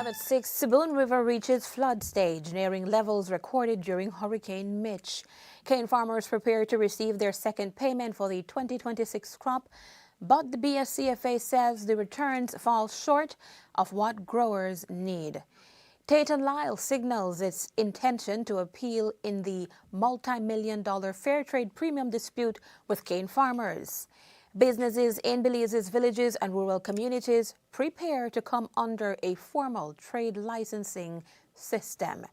5 at 6, Sibun River reaches flood stage, nearing levels recorded during Hurricane Mitch. Cane farmers prepare to receive their second payment for the 2026 crop, but the BSCFA says the returns fall short of what growers need. Tate & Lyle signals its intention to appeal in the multi-million-dollar fair trade premium dispute with cane farmers. Businesses in Belize's villages and rural communities prepare to come under a formal trade licensing system.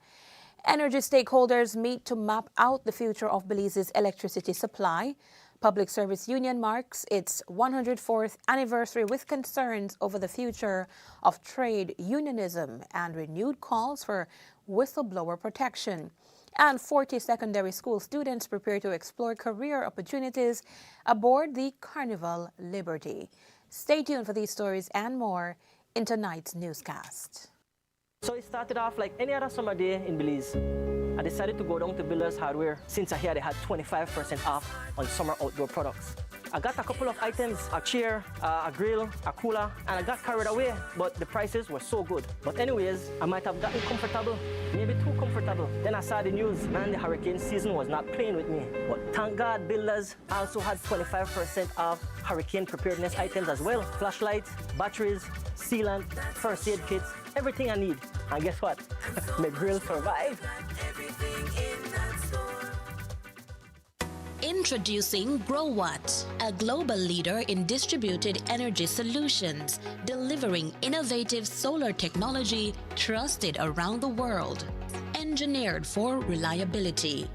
Energy stakeholders meet to map out the future of Belize's electricity supply. Public Service Union marks its 104th anniversary with concerns over the future of trade unionism and renewed calls for whistleblower protection. And 40 secondary school students prepare to explore career opportunities aboard the Carnival Liberty. Stay tuned for these stories and more in tonight's newscast. So it started off like any other summer day in Belize. I decided to go down to Builders Hardware since I heard they had 25% off on summer outdoor products. I got a couple of items, a chair, a grill, a cooler, and I got carried away, but the prices were so good. But anyways, I might have gotten comfortable, maybe too comfortable. Then I saw the news, man, the hurricane season was not playing with me. But thank God Builders also had 25% off hurricane preparedness items as well. Flashlights, batteries, sealant, first aid kits, everything I need. And guess what? My grill survived. Introducing GrowWatt, a global leader in distributed energy solutions, delivering innovative solar technology trusted around the world. Engineered for reliability,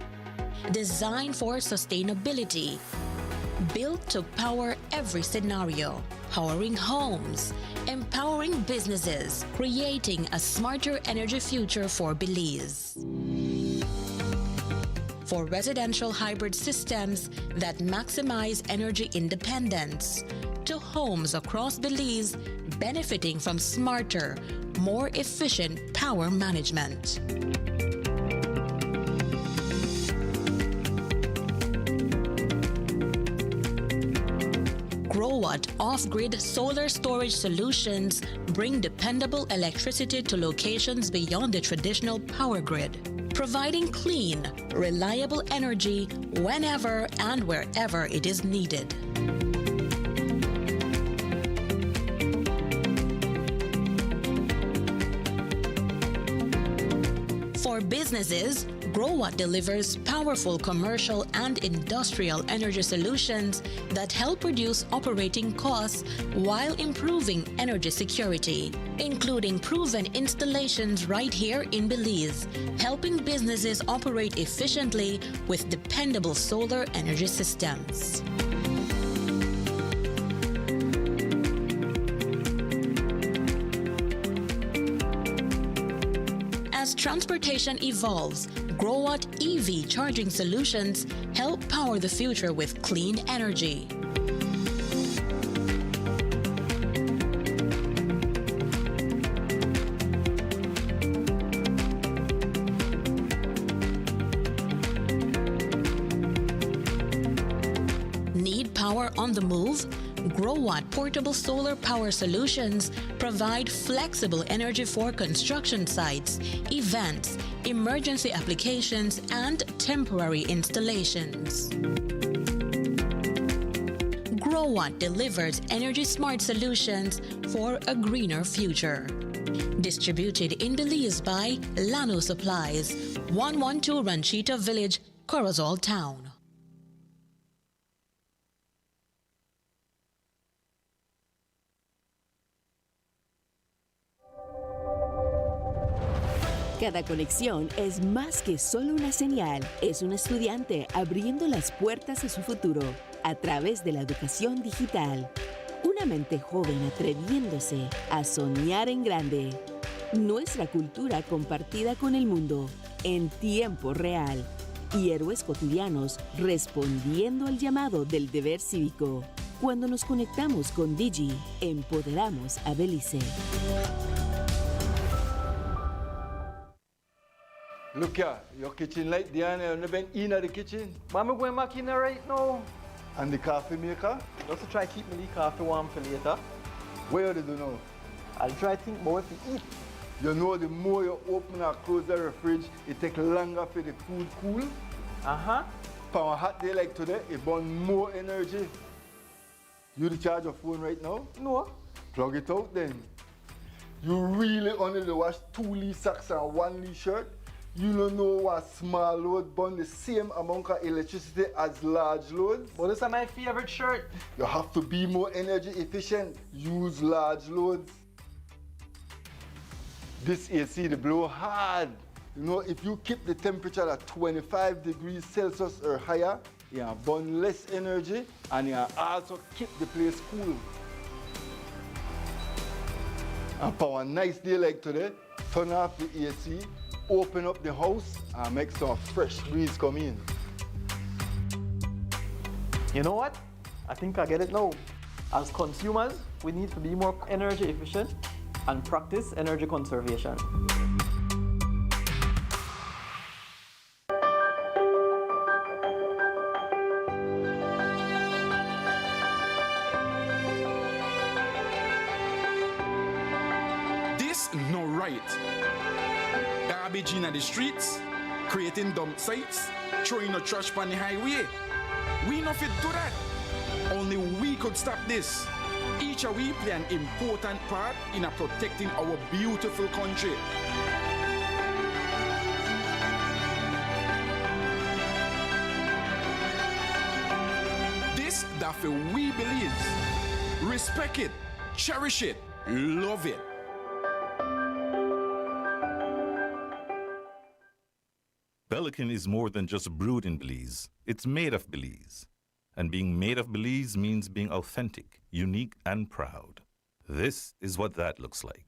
designed for sustainability, built to power every scenario, powering homes, empowering businesses, creating a smarter energy future for Belize. For residential hybrid systems that maximize energy independence, to homes across Belize benefiting from smarter, more efficient power management. GrowWatt off-grid solar storage solutions bring dependable electricity to locations beyond the traditional power grid, providing clean, reliable energy whenever and wherever it is needed. For businesses, GrowWatt delivers powerful commercial and industrial energy solutions that help reduce operating costs while improving energy security, including proven installations right here in Belize, helping businesses operate efficiently with dependable solar energy systems. As transportation evolves, GrowWatt EV charging solutions help power the future with clean energy. Need power on the move? GrowWatt portable solar power solutions provide flexible energy for construction sites, events, emergency applications, and temporary installations. GrowWatt delivers energy-smart solutions for a greener future. Distributed in Belize by Llano Supplies, 112 Ranchita Village, Corozal Town. Cada conexión es más que solo una señal, es un estudiante abriendo las puertas a su futuro a través de la educación digital. Una mente joven atreviéndose a soñar en grande. Nuestra cultura compartida con el mundo en tiempo real. Y héroes cotidianos respondiendo al llamado del deber cívico. Cuando nos conectamos con Digi, empoderamos a Belice. Look here, your kitchen light there, and you been in the kitchen. But I'm going back in there right now. And the coffee maker? Just to try to keep my coffee warm for later. What you do now? I'll try to think about what to eat. You know, the more you open or close the fridge, it takes longer for the food cool. For a hot day like today, it burns more energy. You charge your phone right now? No. Plug it out then. You really only wash 2 Lee socks and 1 Lee shirt? You don't know what small load burn the same amount of electricity as large loads? But this is my favorite shirt. You have to be more energy efficient. Use large loads. This AC, they blow hard. You know, if you keep the temperature at 25 degrees Celsius or higher, you burn less energy and you also keep the place cool. And for a nice day like today, turn off the AC, open up the house and make some fresh breeze come in. You know what? I think I get it now. As consumers, we need to be more energy efficient and practice energy conservation. This no right. Garbage in the streets, creating dump sites, throwing the trash on the highway. We not fit do that. Only we could stop this. Each of we play an important part in protecting our beautiful country. This that we believe. Respect it, cherish it, love it. Pelican is more than just brewed in Belize. It's made of Belize. And being made of Belize means being authentic, unique, and proud. This is what that looks like.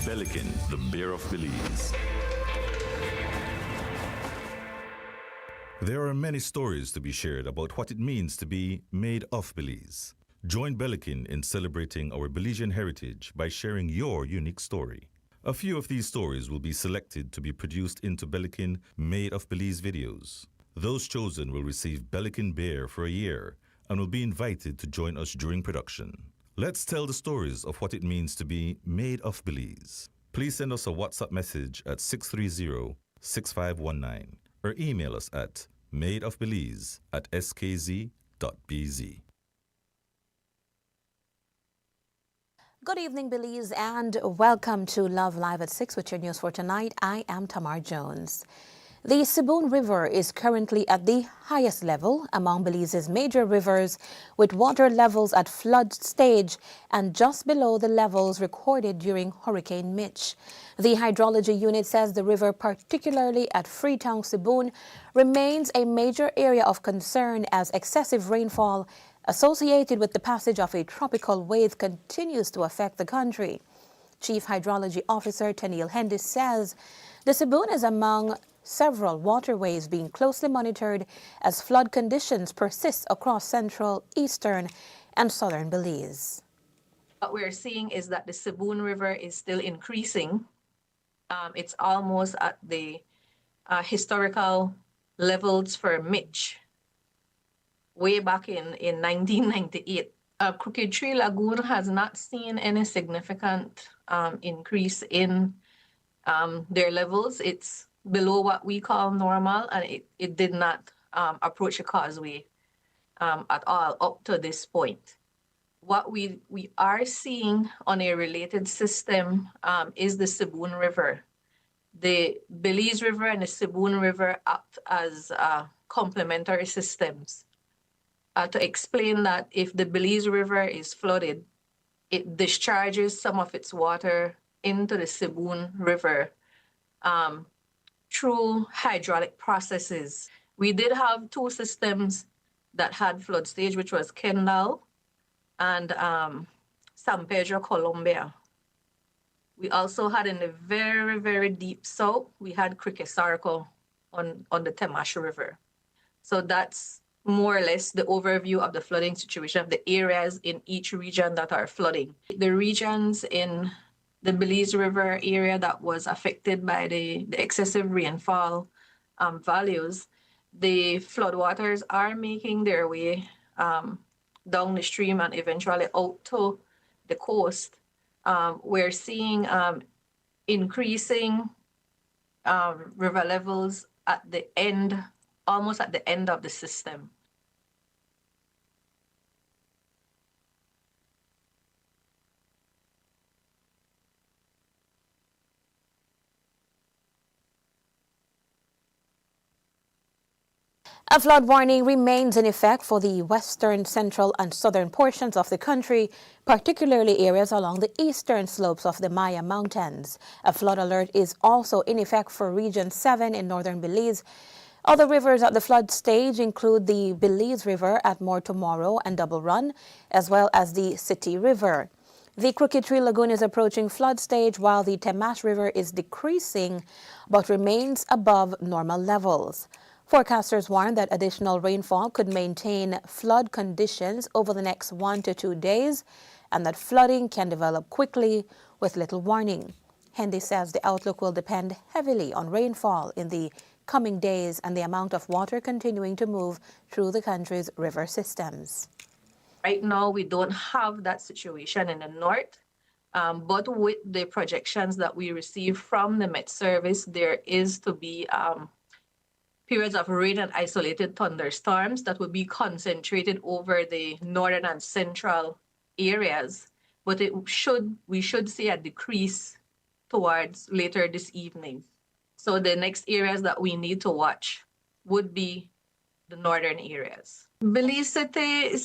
Pelican, the beer of Belize. There are many stories to be shared about what it means to be made of Belize. Join Pelican in celebrating our Belizean heritage by sharing your unique story. A few of these stories will be selected to be produced into Pelican Made of Belize videos. Those chosen will receive Pelican beer for a year and will be invited to join us during production. Let's tell the stories of what it means to be made of Belize. Please send us a WhatsApp message at 630-6519 or email us at madeofbelize@skz.bz. Good evening, Belize, and welcome to Love Live at 6 with your news for tonight. I am Tamar Jones. The Sibun River is currently at the highest level among Belize's major rivers, with water levels at flood stage and just below the levels recorded during Hurricane Mitch. The hydrology unit says the river, particularly at Freetown Sibun, remains a major area of concern as excessive rainfall associated with the passage of a tropical wave continues to affect the country. Chief Hydrology Officer Tennille Hendis says the Sibun is among several waterways being closely monitored as flood conditions persist across central, eastern, and southern Belize. What we're seeing is that the Sibun River is still increasing. It's almost at the historical levels for Mitch way back in 1998. Crooked Tree Lagoon has not seen any significant increase in their levels. It's below what we call normal, and it did not approach the causeway at all up to this point. What we are seeing on a related system is the Seboon River. The Belize River and the Seboon River act as complementary systems. To explain that, if the Belize River is flooded, it discharges some of its water into the Seboon River through hydraulic processes. We did have two systems that had flood stage, which was Kendall and San Pedro, Colombia. We also had in the very, very deep south, we had Criquisarco on the Temash River. So that's more or less the overview of the flooding situation of the areas in each region that are flooding. The regions in the Belize River area that was affected by the excessive rainfall values, the floodwaters are making their way down the stream and eventually out to the coast. We're seeing increasing river levels at the end, almost at the end of the system. A flood warning remains in effect for the western, central, and southern portions of the country, particularly areas along the eastern slopes of the Maya Mountains. A flood alert is also in effect for Region 7 in northern Belize. Other rivers at the flood stage include the Belize River at Mortomoro and Double Run, as well as the City River. The Crooked Tree Lagoon is approaching flood stage, while the Temash River is decreasing but remains above normal levels. Forecasters warn that additional rainfall could maintain flood conditions over the next 1 to 2 days and that flooding can develop quickly with little warning. Hendy says the outlook will depend heavily on rainfall in the coming days and the amount of water continuing to move through the country's river systems. Right now, we don't have that situation in the north, but with the projections that we receive from the Met Service, there is to be periods of rain and isolated thunderstorms that will be concentrated over the northern and central areas, but we should see a decrease towards later this evening. So the next areas that we need to watch would be the northern areas. Belize City,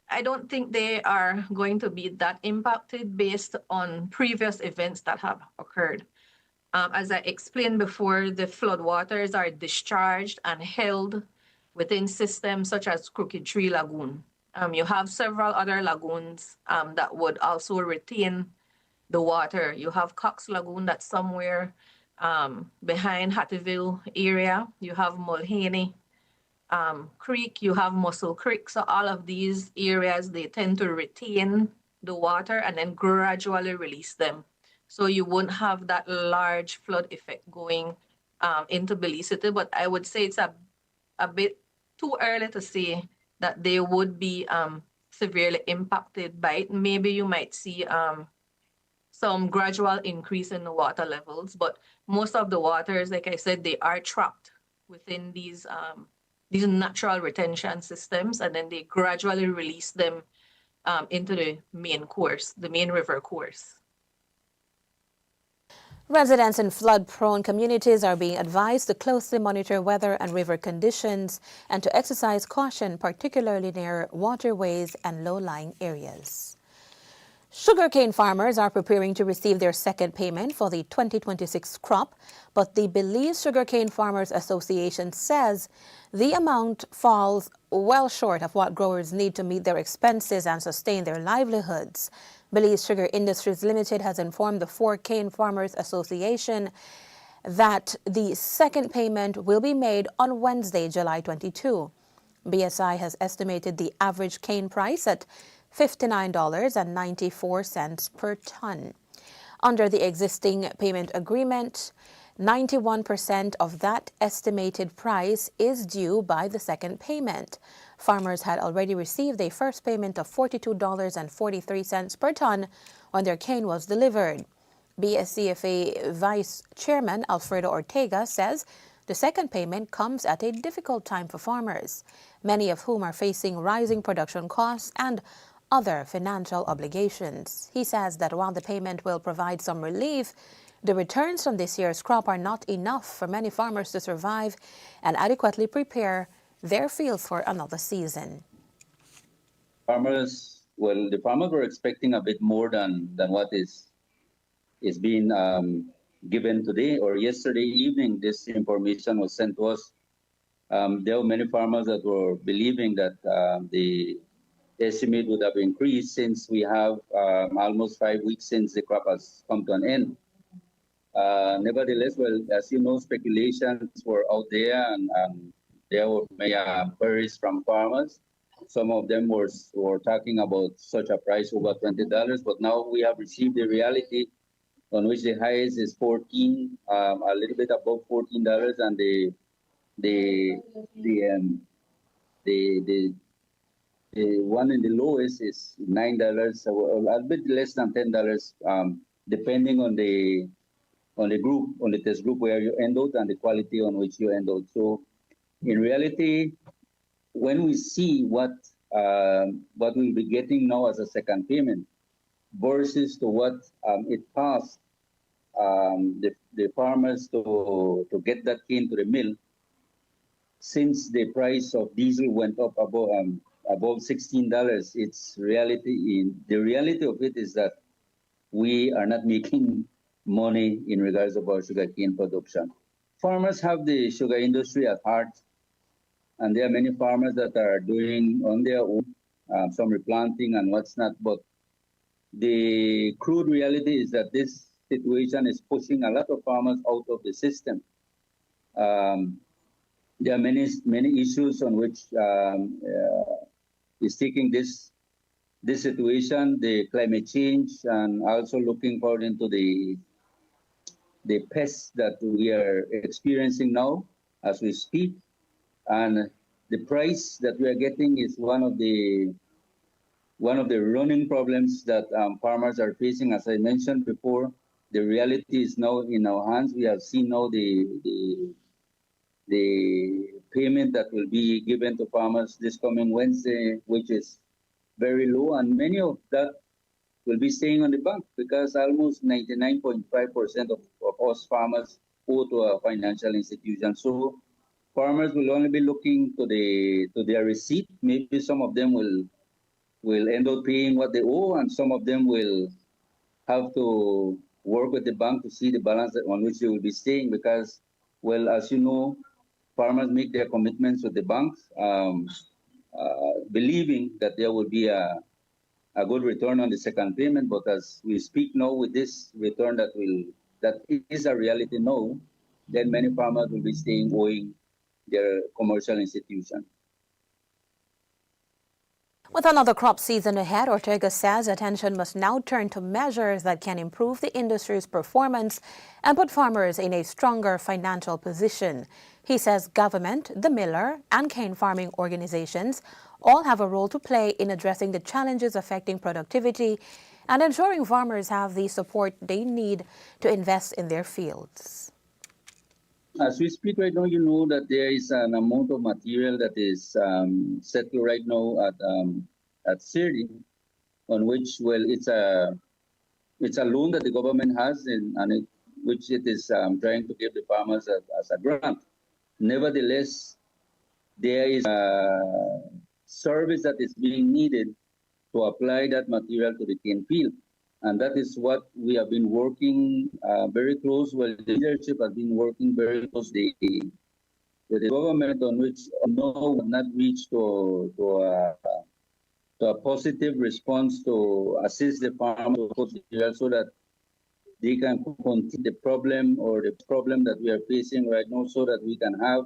I don't think they are going to be that impacted based on previous events that have occurred. As I explained before, the floodwaters are discharged and held within systems such as Crooked Tree Lagoon. You have several other lagoons that would also retain the water. You have Cox Lagoon that's somewhere behind Hattieville area. You have Mulhaney Creek, you have Muscle Creek. So all of these areas, they tend to retain the water and then gradually release them. So you won't have that large flood effect going into Belize City, but I would say it's a bit too early to say that they would be severely impacted by it. Maybe you might see some gradual increase in the water levels, but most of the waters, like I said, they are trapped within these natural retention systems, and then they gradually release them into the main course, the main river course. Residents in flood-prone communities are being advised to closely monitor weather and river conditions and to exercise caution, particularly near waterways and low-lying areas. Sugarcane farmers are preparing to receive their second payment for the 2026 crop, but the Belize Sugarcane Farmers Association says the amount falls well short of what growers need to meet their expenses and sustain their livelihoods. Belize Sugar Industries Limited has informed the 4 Cane Farmers Association that the second payment will be made on Wednesday, July 22. BSI has estimated the average cane price at $59.94 per ton. Under the existing payment agreement, 91% of that estimated price is due by the second payment. Farmers had already received a first payment of $42.43 per ton when their cane was delivered. BSCFA Vice Chairman Alfredo Ortega says the second payment comes at a difficult time for farmers, many of whom are facing rising production costs and other financial obligations. He says that while the payment will provide some relief, the returns from this year's crop are not enough for many farmers to survive and adequately prepare their fields for another season. The farmers were expecting a bit more than what is being given today or yesterday evening. This information was sent to us. There were many farmers that were believing that the estimate would have increased since we have almost 5 weeks since the crop has come to an end. Nevertheless, well, as you know, speculations were out there, and there were many queries from farmers. Some of them were talking about such a price over $20, but now we have received the reality on which the highest is 14, a little bit above $14, and the one in the lowest is $9, a bit less than $10, depending on the group, on the test group where you end out and the quality on which you end out. So, in reality, when we see what we'll be getting now as a second payment versus to what it costs the farmers to get that cane to the mill, since the price of diesel went up above $16, it's reality. The reality of it is that we are not making money in regards of our sugarcane production. Farmers have the sugar industry at heart, and there are many farmers that are doing on their own some replanting and what's not. But the crude reality is that this situation is pushing a lot of farmers out of the system. There are many issues on which is taking this situation, the climate change, and also looking forward into the pests that we are experiencing now as we speak. And the price that we are getting is one of the running problems that farmers are facing. As I mentioned before, the reality is now in our hands. We have seen now the payment that will be given to farmers this coming Wednesday, which is very low, and many of that will be staying on the bank because almost 99.5% of us farmers owe to a financial institution. So farmers will only be looking to their receipt. Maybe some of them will end up paying what they owe, and some of them will have to work with the bank to see the balance on which they will be staying because, well, as you know, farmers make their commitments with the banks, believing that there will be a good return on the second payment. But as we speak now, with this return that is a reality now, then many farmers will be staying owing their commercial institution. With another crop season ahead, Ortega says attention must now turn to measures that can improve the industry's performance and put farmers in a stronger financial position. He says government, the miller, and cane farming organizations all have a role to play in addressing the challenges affecting productivity and ensuring farmers have the support they need to invest in their fields. As we speak right now, you know that there is an amount of material that is settled right now at CIRDI, on which, well, it's a loan that the government has, which it is trying to give the farmers as a grant. Nevertheless, there is a service that is being needed to apply that material to the cane field. And that is what we have been working very close. Well, the leadership has been working very closely with the government, on which no have not reached to a positive response to assist the farmers so that they can continue the problem that we are facing right now, so that we can have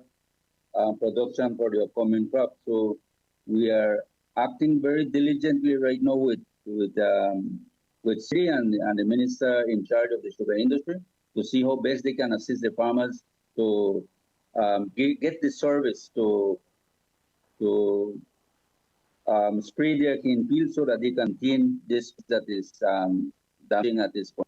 production for the upcoming crop. So we are acting very diligently right now with CIRDI and the minister in charge of the sugar industry, to see how best they can assist the farmers to get the service to spray their cane fields so that they can thin this that is damaging at this point.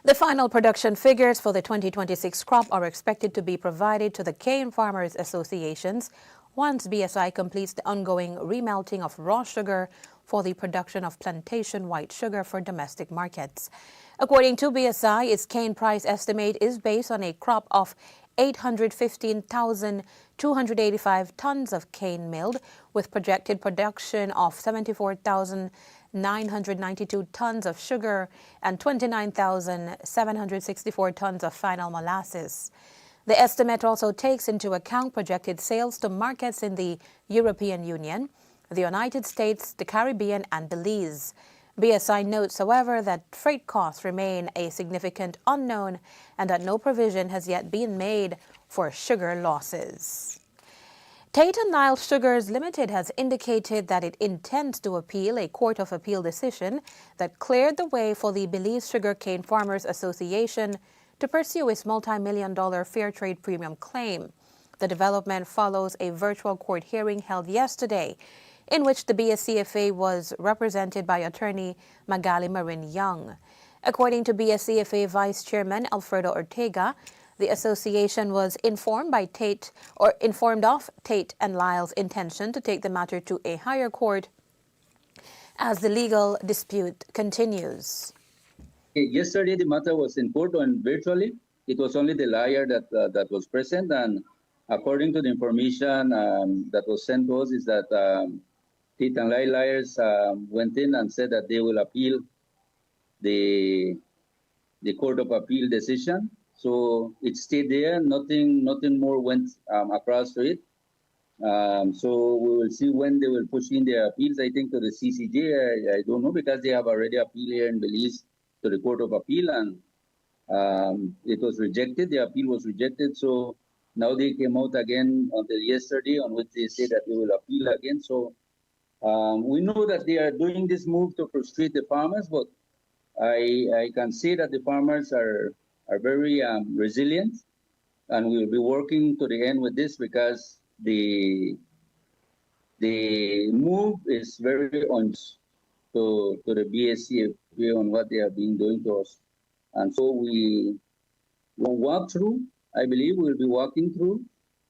The final production figures for the 2026 crop are expected to be provided to the cane farmers associations once BSI completes the ongoing remelting of raw sugar for the production of plantation white sugar for domestic markets. According to BSI, its cane price estimate is based on a crop of 815,285 tons of cane milled, with projected production of 74,992 tons of sugar and 29,764 tons of final molasses. The estimate also takes into account projected sales to markets in the European Union, the United States, the Caribbean, and Belize. BSI notes, however, that freight costs remain a significant unknown and that no provision has yet been made for sugar losses. Tate & Lyle Sugars Limited has indicated that it intends to appeal a Court of Appeal decision that cleared the way for the Belize Sugarcane Farmers Association to pursue its multi-million-dollar fair trade premium claim. The development follows a virtual court hearing held yesterday, in which the BSCFA was represented by attorney Magali Marin Young. According to BSCFA Vice Chairman Alfredo Ortega, the association was informed of Tate & Lyle's intention to take the matter to a higher court as the legal dispute continues. Yesterday, the matter was in court and virtually. It was only the lawyer that was present, and according to the information that was sent to us, is that Tate & Lyle lawyers went in and said that they will appeal the Court of Appeal decision. So it stayed there. Nothing more went across to it. So we will see when they will push in their appeals. I think to the CCJ. I don't know, because they have already appealed here in Belize to the Court of Appeal, and it was rejected. The appeal was rejected. So now they came out again until yesterday, on which they say that they will appeal again. So we know that they are doing this move to frustrate the farmers, but I can say that the farmers are very resilient, and we will be working to the end with this, because the move is very honest to the BSCFA on what they have been doing to us. And so we will walk through, I believe we'll be walking through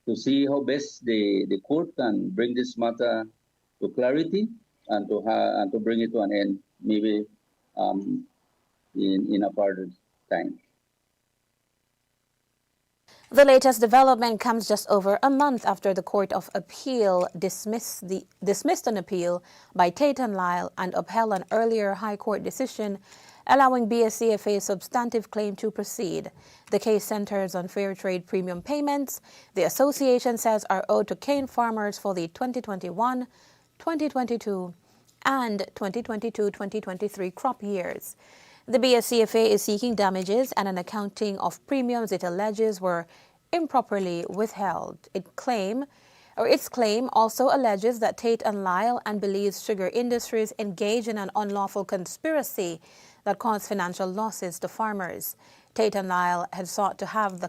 to see how best the court can bring this matter to clarity and to bring it to an end, maybe in a further time. The latest development comes just over a month after the Court of Appeal dismissed an appeal by Tate & Lyle and upheld an earlier High Court decision allowing BSCFA's substantive claim to proceed. The case centers on fair trade premium payments the association says are owed to cane farmers for the 2021, 2022, and 2022-2023 crop years. The BSCFA is seeking damages and an accounting of premiums it alleges were improperly withheld. Its claim also alleges that Tate & Lyle and Belize Sugar Industries engaged in an unlawful conspiracy that caused financial losses to farmers. Tate & Lyle had sought to have the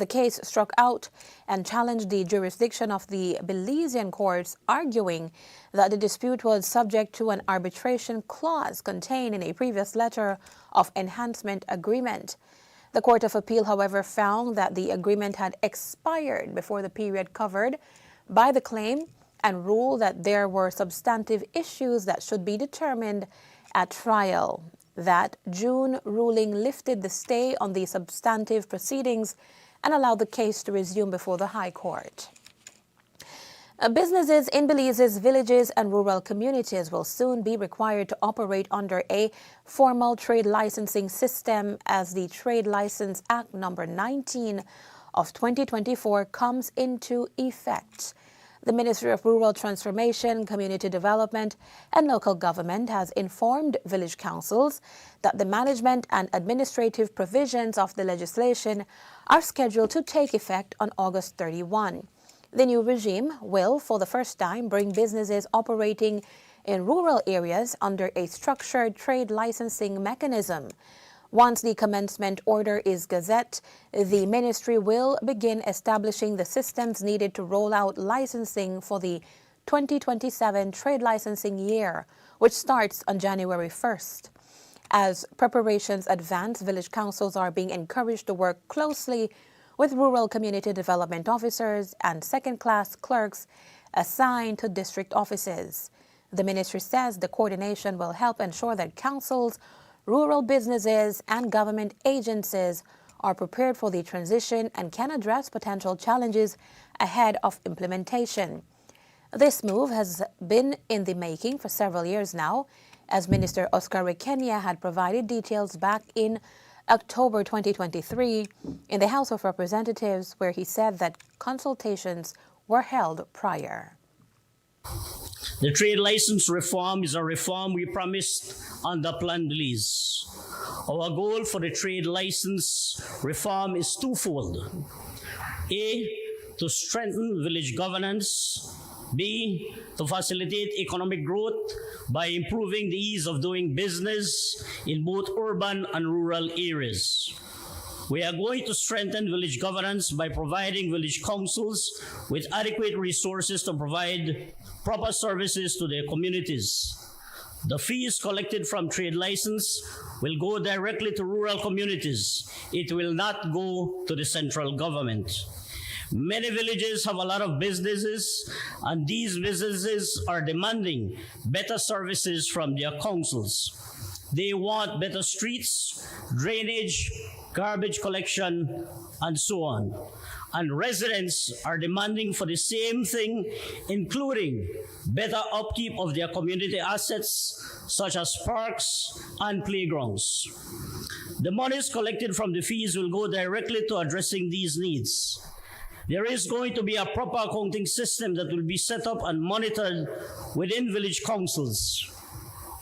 case struck out and challenged the jurisdiction of the Belizean courts, arguing that the dispute was subject to an arbitration clause contained in a previous letter of enhancement agreement. The Court of Appeal, however, found that the agreement had expired before the period covered by the claim and ruled that there were substantive issues that should be determined at trial. That June ruling lifted the stay on the substantive proceedings and allowed the case to resume before the High Court. Businesses in Belize's villages and rural communities will soon be required to operate under a formal trade licensing system as the Trade License Act No. 19 of 2024 comes into effect. The Ministry of Rural Transformation, Community Development, and Local Government has informed village councils that the management and administrative provisions of the legislation are scheduled to take effect on August 31. The new regime will, for the first time, bring businesses operating in rural areas under a structured trade licensing mechanism. Once the commencement order is gazetted, the ministry will begin establishing the systems needed to roll out licensing for the 2027 trade licensing year, which starts on January 1st. As preparations advance, village councils are being encouraged to work closely with rural community development officers and second-class clerks assigned to district offices. The ministry says the coordination will help ensure that councils, rural businesses, and government agencies are prepared for the transition and can address potential challenges ahead of implementation. This move has been in the making for several years now, as Minister Oscar Requena had provided details back in October 2023 in the House of Representatives, where he said that consultations were held prior. The trade license reform is a reform we promised under Plan Belize. Our goal for the trade license reform is twofold. A, to strengthen village governance. B, to facilitate economic growth by improving the ease of doing business in both urban and rural areas. We are going to strengthen village governance by providing village councils with adequate resources to provide proper services to their communities. The fees collected from trade license will go directly to rural communities. It will not go to the central government. Many villages have a lot of businesses, and these businesses are demanding better services from their councils. They want better streets, drainage, garbage collection, and so on. And residents are demanding for the same thing, including better upkeep of their community assets, such as parks and playgrounds. The monies collected from the fees will go directly to addressing these needs. There is going to be a proper accounting system that will be set up and monitored within village councils.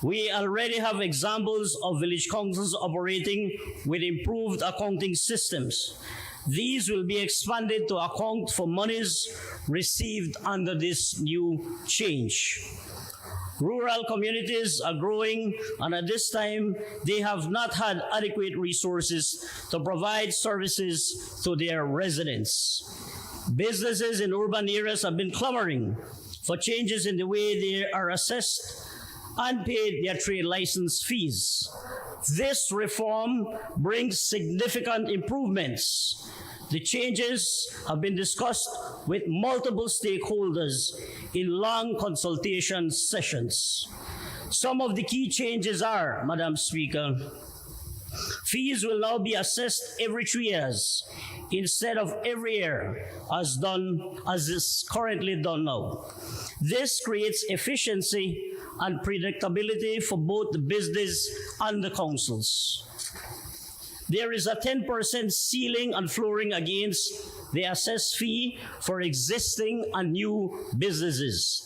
We already have examples of village councils operating with improved accounting systems. These will be expanded to account for monies received under this new change. Rural communities are growing, and at this time, they have not had adequate resources to provide services to their residents. Businesses in urban areas have been clamoring for changes in the way they are assessed and paid their trade license fees. This reform brings significant improvements. The changes have been discussed with multiple stakeholders in long consultation sessions. Some of the key changes are, Madam Speaker, fees will now be assessed every 3 years instead of every year as is currently done now. This creates efficiency and predictability for both the business and the councils. There is a 10% ceiling and flooring against the assessed fee for existing and new businesses.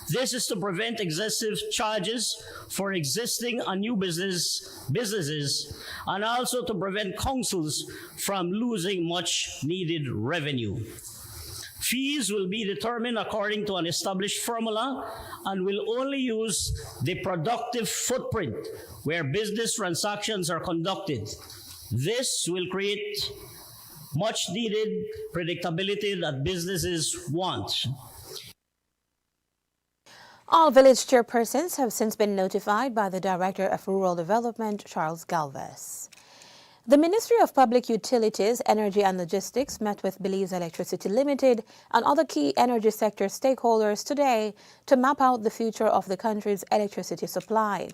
This is to prevent excessive charges for existing and new businesses, and also to prevent councils from losing much needed revenue. Fees will be determined according to an established formula and will only use the productive footprint where business transactions are conducted. This will create much needed predictability that businesses want. All village chairpersons have since been notified by the Director of Rural Development, Charles Galvez. The Ministry of Public Utilities, Energy and Logistics met with Belize Electricity Limited and other key energy sector stakeholders today to map out the future of the country's electricity supply.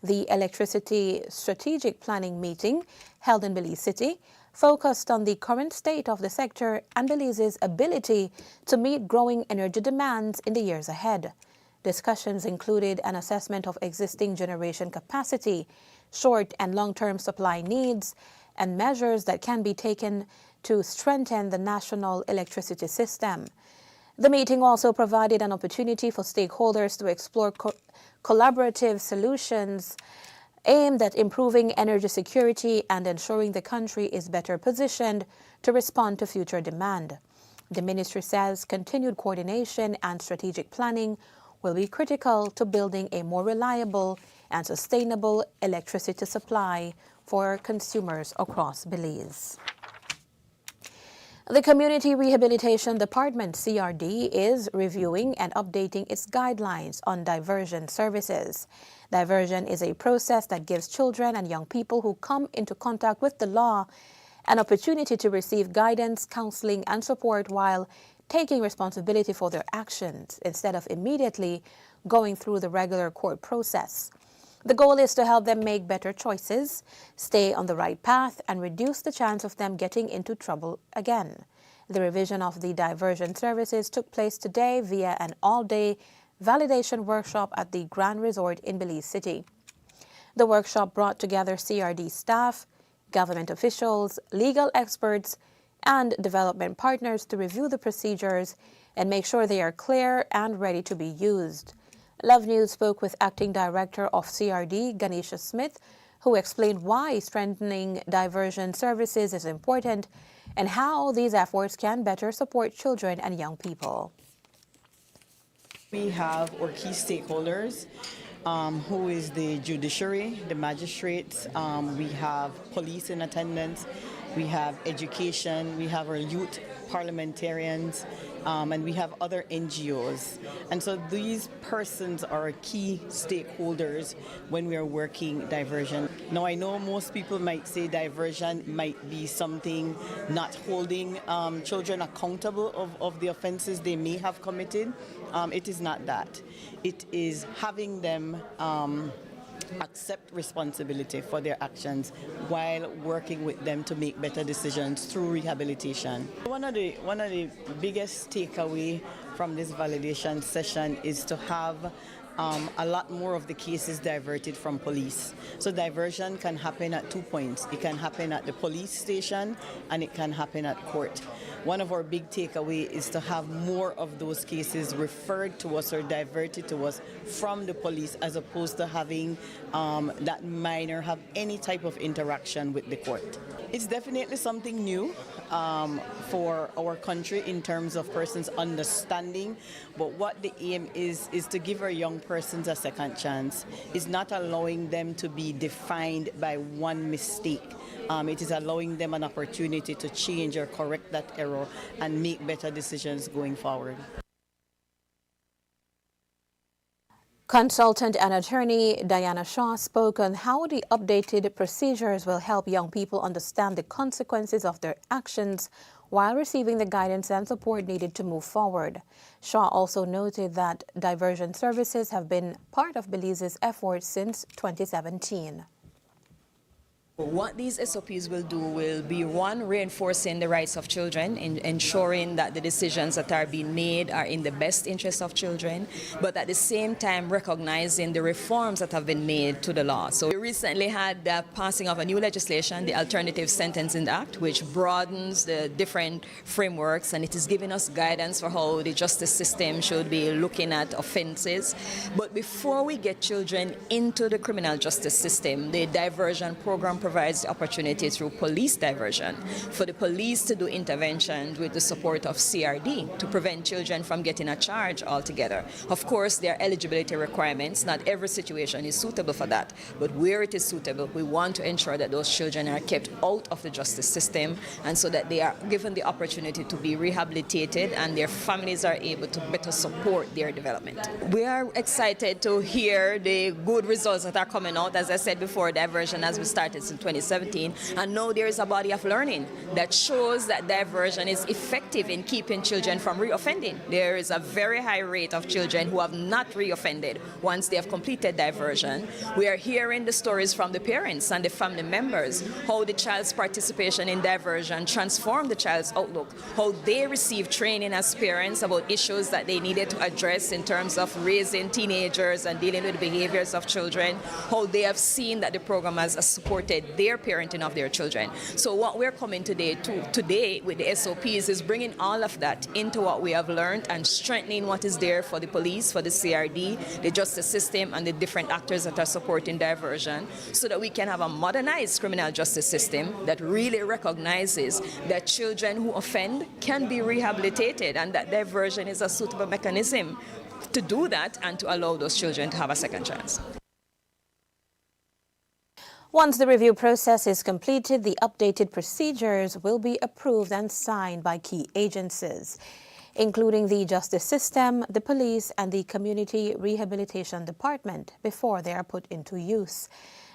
The Electricity Strategic Planning meeting, held in Belize City, focused on the current state of the sector and Belize's ability to meet growing energy demands in the years ahead. Discussions included an assessment of existing generation capacity, short and long-term supply needs, and measures that can be taken to strengthen the national electricity system. The meeting also provided an opportunity for stakeholders to explore collaborative solutions aimed at improving energy security and ensuring the country is better positioned to respond to future demand. The ministry says continued coordination and strategic planning will be critical to building a more reliable and sustainable electricity supply for consumers across Belize. The Community Rehabilitation Department, CRD, is reviewing and updating its guidelines on diversion services. Diversion is a process that gives children and young people who come into contact with the law an opportunity to receive guidance, counseling, and support while taking responsibility for their actions instead of immediately going through the regular court process. The goal is to help them make better choices, stay on the right path, and reduce the chance of them getting into trouble again. The revision of the diversion services took place today via an all-day validation workshop at the Grand Resort in Belize City. The workshop brought together CRD staff, government officials, legal experts, and development partners to review the procedures and make sure they are clear and ready to be used. Love News spoke with Acting Director of CRD, Ganesha Smith, who explained why strengthening diversion services is important and how these efforts can better support children and young people. We have our key stakeholders, who is the judiciary, the magistrates, we have police in attendance, we have education, we have our youth parliamentarians, and we have other NGOs. And so these persons are key stakeholders when we are working diversion. Now, I know most people might say diversion might be something not holding children accountable of the offenses they may have committed. It is not that. It is having them accept responsibility for their actions while working with them to make better decisions through rehabilitation. One of the biggest takeaway from this validation session is to have a lot more of the cases diverted from police. So diversion can happen at 2 points. It can happen at the police station and it can happen at court. One of our big takeaway is to have more of those cases referred to us or diverted to us from the police as opposed to having that minor have any type of interaction with the court. It's definitely something new for our country in terms of persons understanding, but what the aim is to give our young persons a second chance. It's not allowing them to be defined by one mistake. It is allowing them an opportunity to change or correct that error and make better decisions going forward. Consultant and attorney Diana Shaw spoke on how the updated procedures will help young people understand the consequences of their actions while receiving the guidance and support needed to move forward. Shaw also noted that diversion services have been part of Belize's efforts since 2017. What these SOPs will do will be, one, reinforcing the rights of children, ensuring that the decisions that are being made are in the best interest of children, but at the same time recognizing the reforms that have been made to the law. So we recently had the passing of a new legislation, the Alternative Sentencing Act, which broadens the different frameworks, and it is giving us guidance for how the justice system should be looking at offenses. But before we get children into the criminal justice system, the diversion program provides the opportunity through police diversion for the police to do interventions with the support of CRD to prevent children from getting a charge altogether. Of course, there are eligibility requirements. Not every situation is suitable for that, but where it is suitable, we want to ensure that those children are kept out of the justice system and so that they are given the opportunity to be rehabilitated and their families are able to better support their development. We are excited to hear the good results that are coming out. As I said before, diversion as we started in 2017, and now there is a body of learning that shows that diversion is effective in keeping children from reoffending. There is a very high rate of children who have not reoffended once they have completed diversion. We are hearing the stories from the parents and the family members, how the child's participation in diversion transformed the child's outlook, how they received training as parents about issues that they needed to address in terms of raising teenagers and dealing with behaviors of children, how they have seen that the program has supported their parenting of their children. So what we're coming today with the SOPs is bringing all of that into what we have learned and strengthening what is there for the police, for the CRD, the justice system, and the different actors that are supporting diversion, so that we can have a modernized criminal justice system that really recognizes that children who offend can be rehabilitated and that diversion is a suitable mechanism to do that and to allow those children to have a second chance. Once the review process is completed, the updated procedures will be approved and signed by key agencies, including the justice system, the police, and the community rehabilitation department before they are put into use.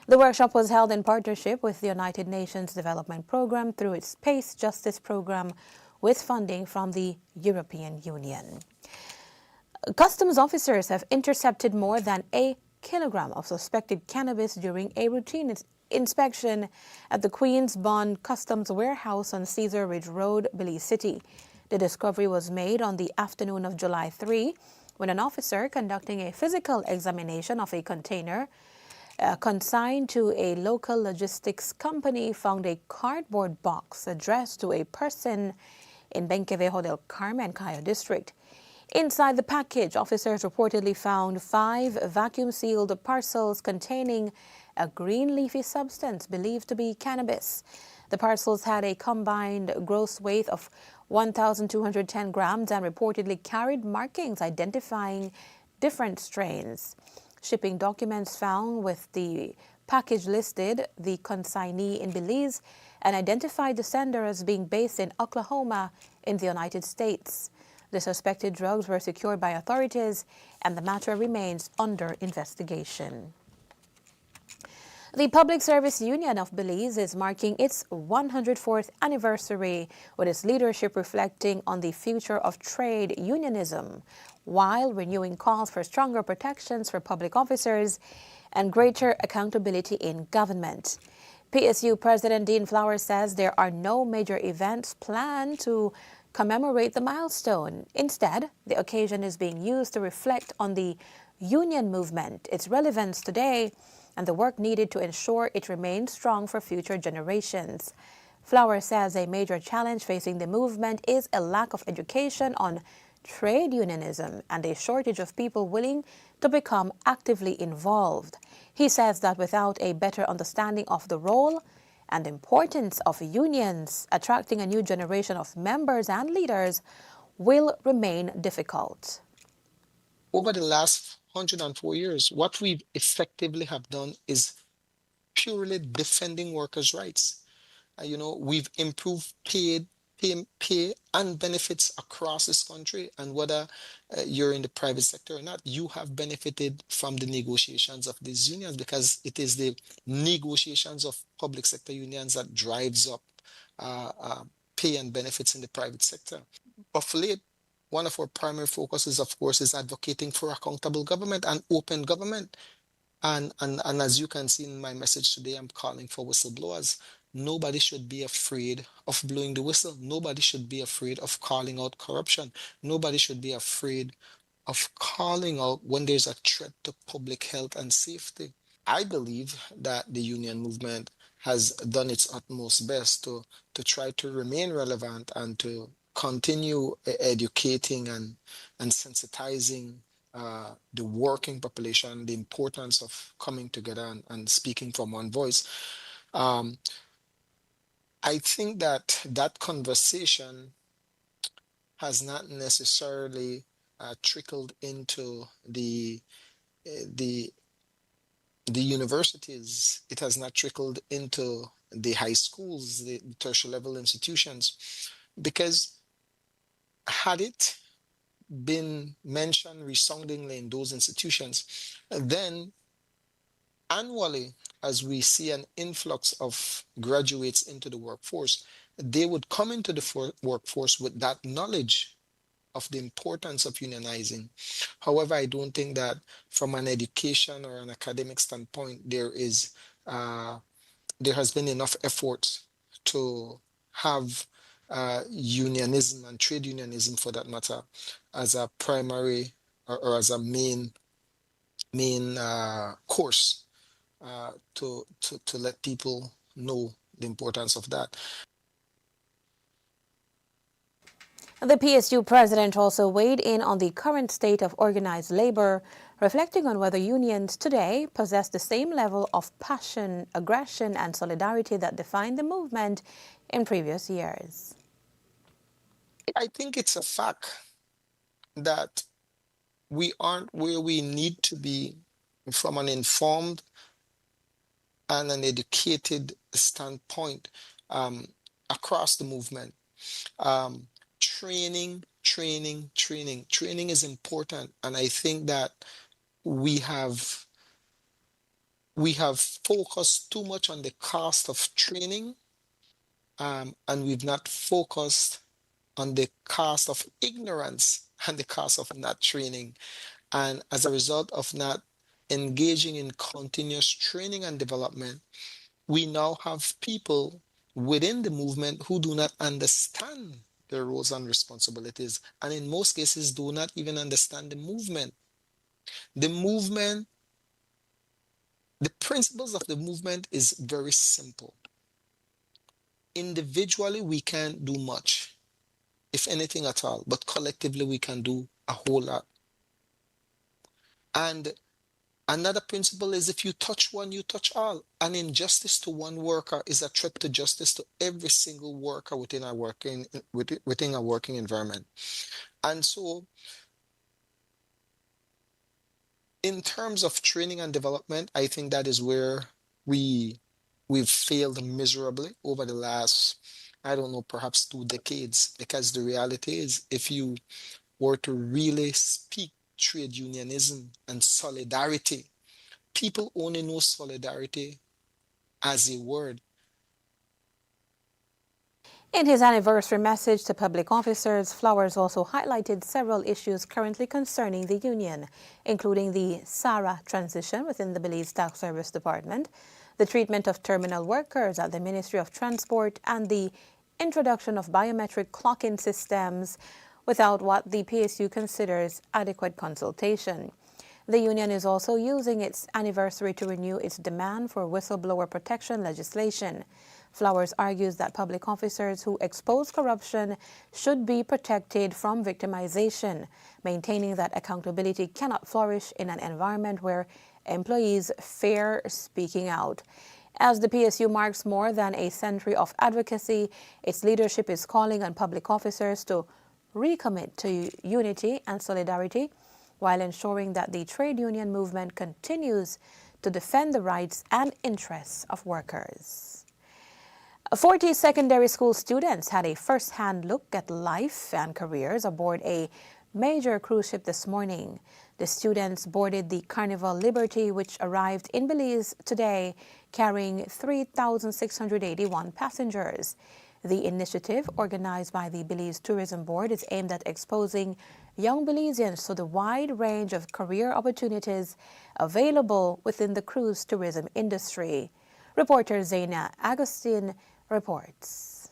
The workshop was held in partnership with the United Nations Development Programme through its PACE Justice Programme with funding from the European Union. Customs officers have intercepted more than a kilogram of suspected cannabis during a routine inspection at the Queen's Bond Customs Warehouse on Cesar Ridge Road, Belize City. The discovery was made on the afternoon of July 3 when an officer conducting a physical examination of a container consigned to a local logistics company found a cardboard box addressed to a person in Benkevejo del Carmen, Cayo District. Inside the package, officers reportedly found 5 vacuum-sealed parcels containing a green leafy substance believed to be cannabis. The parcels had a combined gross weight of 1,210 grams and reportedly carried markings identifying different strains. Shipping documents found with the package listed the consignee in Belize and identified the sender as being based in Oklahoma in the United States. The suspected drugs were secured by authorities, and the matter remains under investigation. The Public Service Union of Belize is marking its 104th anniversary, with its leadership reflecting on the future of trade unionism, while renewing calls for stronger protections for public officers and greater accountability in government. PSU President Dean Flowers says there are no major events planned to commemorate the milestone. Instead, the occasion is being used to reflect on the union movement, its relevance today, and the work needed to ensure it remains strong for future generations. Flowers says a major challenge facing the movement is a lack of education on trade unionism and a shortage of people willing to become actively involved. He says that without a better understanding of the role and importance of unions, attracting a new generation of members and leaders will remain difficult. Over the last 104 years, what we effectively have done is purely defending workers' rights. We've improved pay and benefits across this country, and whether you're in the private sector or not, you have benefited from the negotiations of these unions, because it is the negotiations of public sector unions that drives up pay and benefits in the private sector. Of late, one of our primary focuses, of course, is advocating for accountable government and open government. And as you can see in my message today, I'm calling for whistleblowers. Nobody should be afraid of blowing the whistle. Nobody should be afraid of calling out corruption. Nobody should be afraid of calling out when there's a threat to public health and safety. I believe that the union movement has done its utmost best to try to remain relevant and to continue educating and sensitizing the working population, the importance of coming together and speaking from one voice. I think that conversation has not necessarily trickled into the universities. It has not trickled into the high schools, the tertiary level institutions, because had it been mentioned resoundingly in those institutions, then annually, as we see an influx of graduates into the workforce, they would come into the workforce with that knowledge of the importance of unionizing. However, I don't think that from an education or an academic standpoint, there has been enough effort to have unionism and trade unionism, for that matter, as a primary or as a main course to let people know the importance of that. The PSU president also weighed in on the current state of organized labor, reflecting on whether unions today possess the same level of passion, aggression, and solidarity that defined the movement in previous years. I think it's a fact that we aren't where we need to be from an informed and an educated standpoint across the movement. Training is important, and I think that we have focused too much on the cost of training, and we've not focused on the cost of ignorance and the cost of not training. And as a result of not engaging in continuous training and development, we now have people within the movement who do not understand their roles and responsibilities, and in most cases do not even understand the movement. The movement, the principles of the movement is very simple. Individually, we can't do much, if anything at all, but collectively we can do a whole lot. And another principle is if you touch one, you touch all. An injustice to one worker is a threat to justice to every single worker within a working environment. And so, in terms of training and development, I think that is where we've failed miserably over the last, I don't know, perhaps 2 decades. Because the reality is, if you were to really speak trade unionism and solidarity, people only know solidarity as a word. In his anniversary message to public officers, Flowers also highlighted several issues currently concerning the union, including the SARA transition within the Belize Tax Service Department, the treatment of terminal workers at the Ministry of Transport, and the introduction of biometric clock-in systems without what the PSU considers adequate consultation. The union is also using its anniversary to renew its demand for whistleblower protection legislation. Flowers argues that public officers who expose corruption should be protected from victimization, maintaining that accountability cannot flourish in an environment where employees fear speaking out. As the PSU marks more than a century of advocacy, its leadership is calling on public officers to recommit to unity and solidarity while ensuring that the trade union movement continues to defend the rights and interests of workers. 40 secondary school students had a first-hand look at life and careers aboard a major cruise ship this morning. The students boarded the Carnival Liberty, which arrived in Belize today, carrying 3,681 passengers. The initiative, organized by the Belize Tourism Board, is aimed at exposing young Belizeans to the wide range of career opportunities available within the cruise tourism industry. Reporter Zaina Agustin reports.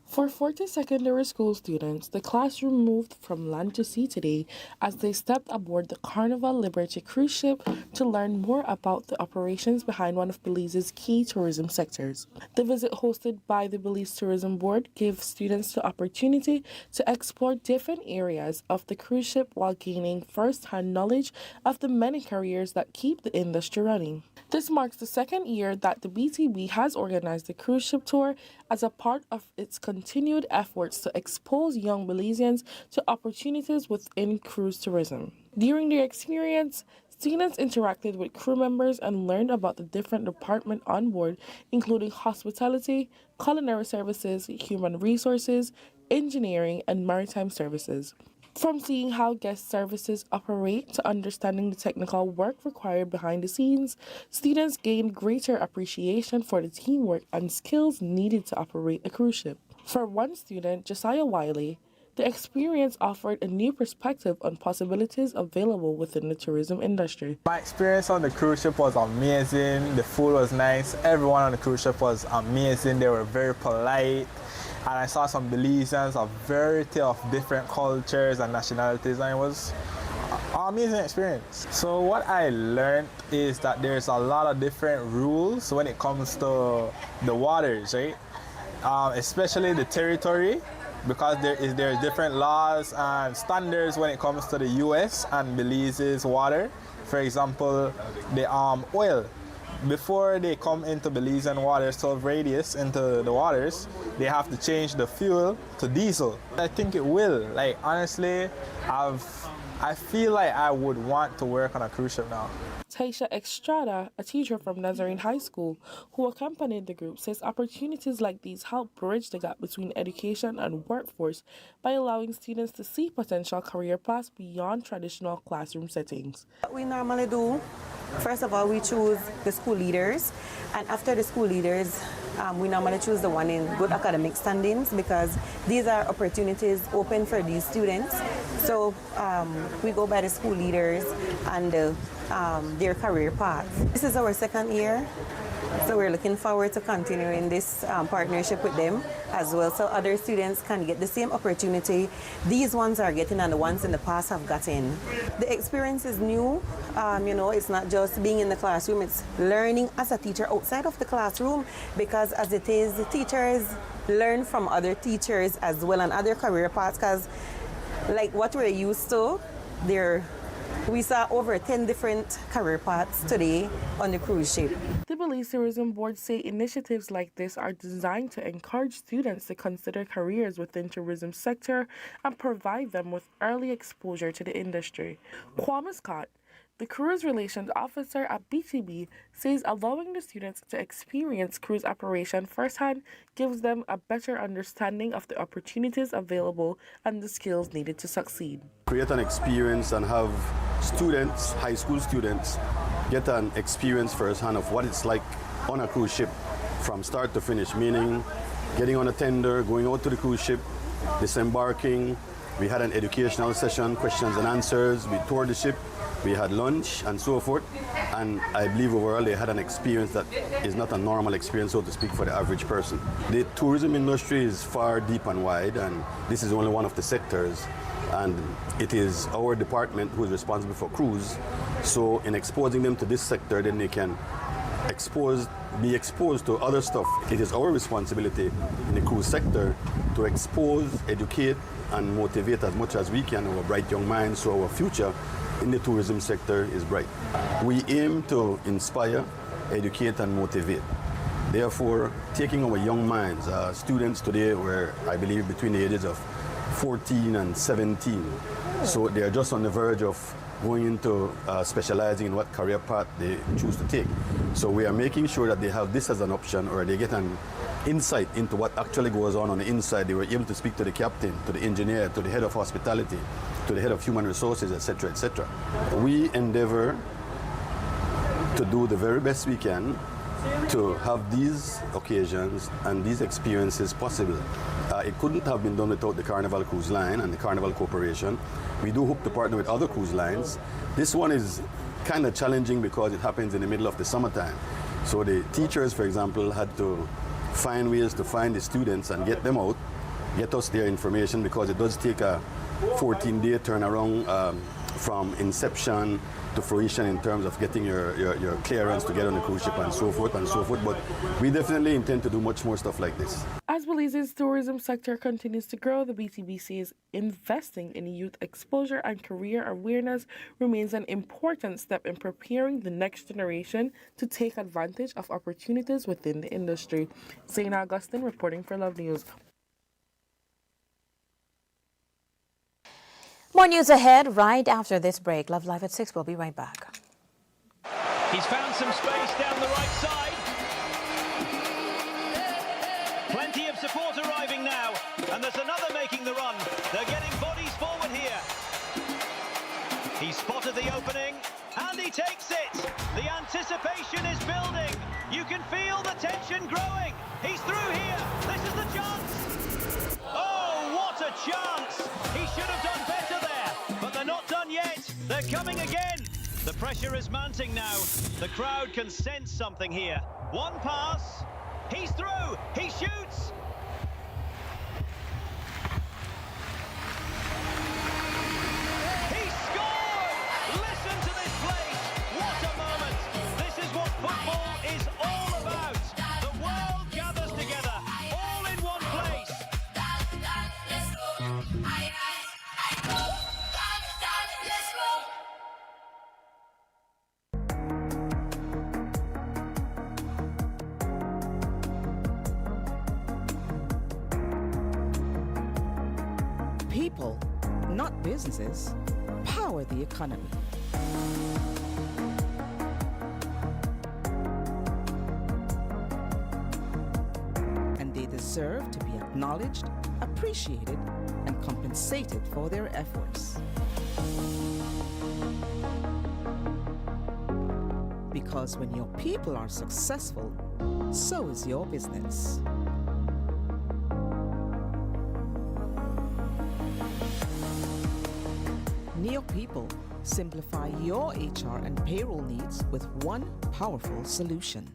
For 40 secondary school students, the classroom moved from land to sea today as they stepped aboard the Carnival Liberty cruise ship to learn more about the operations behind one of Belize's key tourism sectors. The visit, hosted by the Belize Tourism Board, gave students the opportunity to explore different areas of the cruise ship while gaining first-hand knowledge of the many careers that keep the industry running. This marks the second year that the BTB has organized the cruise ship tour as a part of its continued efforts to expose young Belizeans to opportunities within cruise tourism. During their experience, students interacted with crew members and learned about the different departments on board, including hospitality, culinary services, human resources, engineering, and maritime services. From seeing how guest services operate to understanding the technical work required behind the scenes, students gained greater appreciation for the teamwork and skills needed to operate a cruise ship. For one student, Josiah Wiley, the experience offered a new perspective on possibilities available within the tourism industry. My experience on the cruise ship was amazing. The food was nice. Everyone on the cruise ship was amazing. They were very polite. And I saw some Belizeans of variety of different cultures and nationalities, and it was an amazing experience. So what I learned is that there's a lot of different rules when it comes to the waters, right? Especially the territory, because there's different laws and standards when it comes to the US and Belize's water. For example, the oil. Before they come into Belizean waters, 12 radius into the waters, they have to change the fuel to diesel. I think it will. Like, honestly, I've I feel like I would want to work on a cruise ship now. Taisha Estrada, a teacher from Nazarene High School who accompanied the group, says opportunities like these help bridge the gap between education and workforce by allowing students to see potential career paths beyond traditional classroom settings. What we normally do, first of all, we choose the school leaders, and after the school leaders, we normally choose the one in good academic standings because these are opportunities open for these students. So we go by the school leaders and their career paths. This is our second year, so we're looking forward to continuing this partnership with them as well, so other students can get the same opportunity these ones are getting and the ones in the past have gotten. The experience is new. It's not just being in the classroom, it's learning as a teacher outside of the classroom, because as it is, the teachers learn from other teachers as well and other career paths, because like what we're used to, we saw over 10 different career paths today on the cruise ship. The Belize Tourism Board say initiatives like this are designed to encourage students to consider careers within the tourism sector and provide them with early exposure to the industry. Kwame Scott, the Cruise Relations Officer at BTB, says allowing the students to experience cruise operation firsthand gives them a better understanding of the opportunities available and the skills needed to succeed. Create an experience and have students, high school students, get an experience firsthand of what it's like on a cruise ship from start to finish, meaning getting on a tender, going out to the cruise ship, disembarking. We had an educational session, questions and answers, we toured the ship, we had lunch and so forth, and I believe overall they had an experience that is not a normal experience, so to speak, for the average person. The tourism industry is far deep and wide, and this is only one of the sectors, and it is our department who is responsible for cruise. So in exposing them to this sector, then they can be exposed to other stuff. It is our responsibility in the cruise sector to expose, educate, and motivate as much as we can our bright young minds, so our future in the tourism sector is bright. We aim to inspire, educate, and motivate. Therefore, taking our young minds, students today were, I believe, between the ages of 14 and 17. So they are just on the verge of going into specializing in what career path they choose to take. So we are making sure that they have this as an option, or they get an insight into what actually goes on the inside. They were able to speak to the captain, to the engineer, to the head of hospitality, to the head of human resources, etc., etc. We endeavor to do the very best we can to have these occasions and these experiences possible. It couldn't have been done without the Carnival Cruise Line and the Carnival Corporation. We do hope to partner with other cruise lines. This one is kind of challenging because it happens in the middle of the summertime. So the teachers, for example, had to find ways to find the students and get them out, get us their information, because it does take a 14-day turnaround from inception to fruition in terms of getting your clearance to get on the cruise ship and so forth and so forth. But we definitely intend to do much more stuff like this. As Belize's tourism sector continues to grow, the BTBC is investing in youth exposure and career awareness remains an important step in preparing the next generation to take advantage of opportunities within the industry. Zane Augustine reporting for Love News. More news ahead right after this break. Love Live at 6. We'll be right back. He's found some space down the right side. Plenty of support arriving now. And there's another making the run. They're getting bodies forward here. He spotted the opening. And he takes it. The anticipation is building. You can feel the tension growing. He's through here. This is the chance. Oh, what a chance. He should have done better there, but they're not done yet. They're coming again. The pressure is mounting now. The crowd can sense something here. One pass. He's through. He shoots. He scored. Listen to this place. What a moment. This is what football is all about. The world gathers together, all in one place. People, not businesses. power the economy. And they deserve to be acknowledged, appreciated, and compensated for their efforts. Because when your people are successful, so is your business. Neo People, simplify your HR and payroll needs with one powerful solution.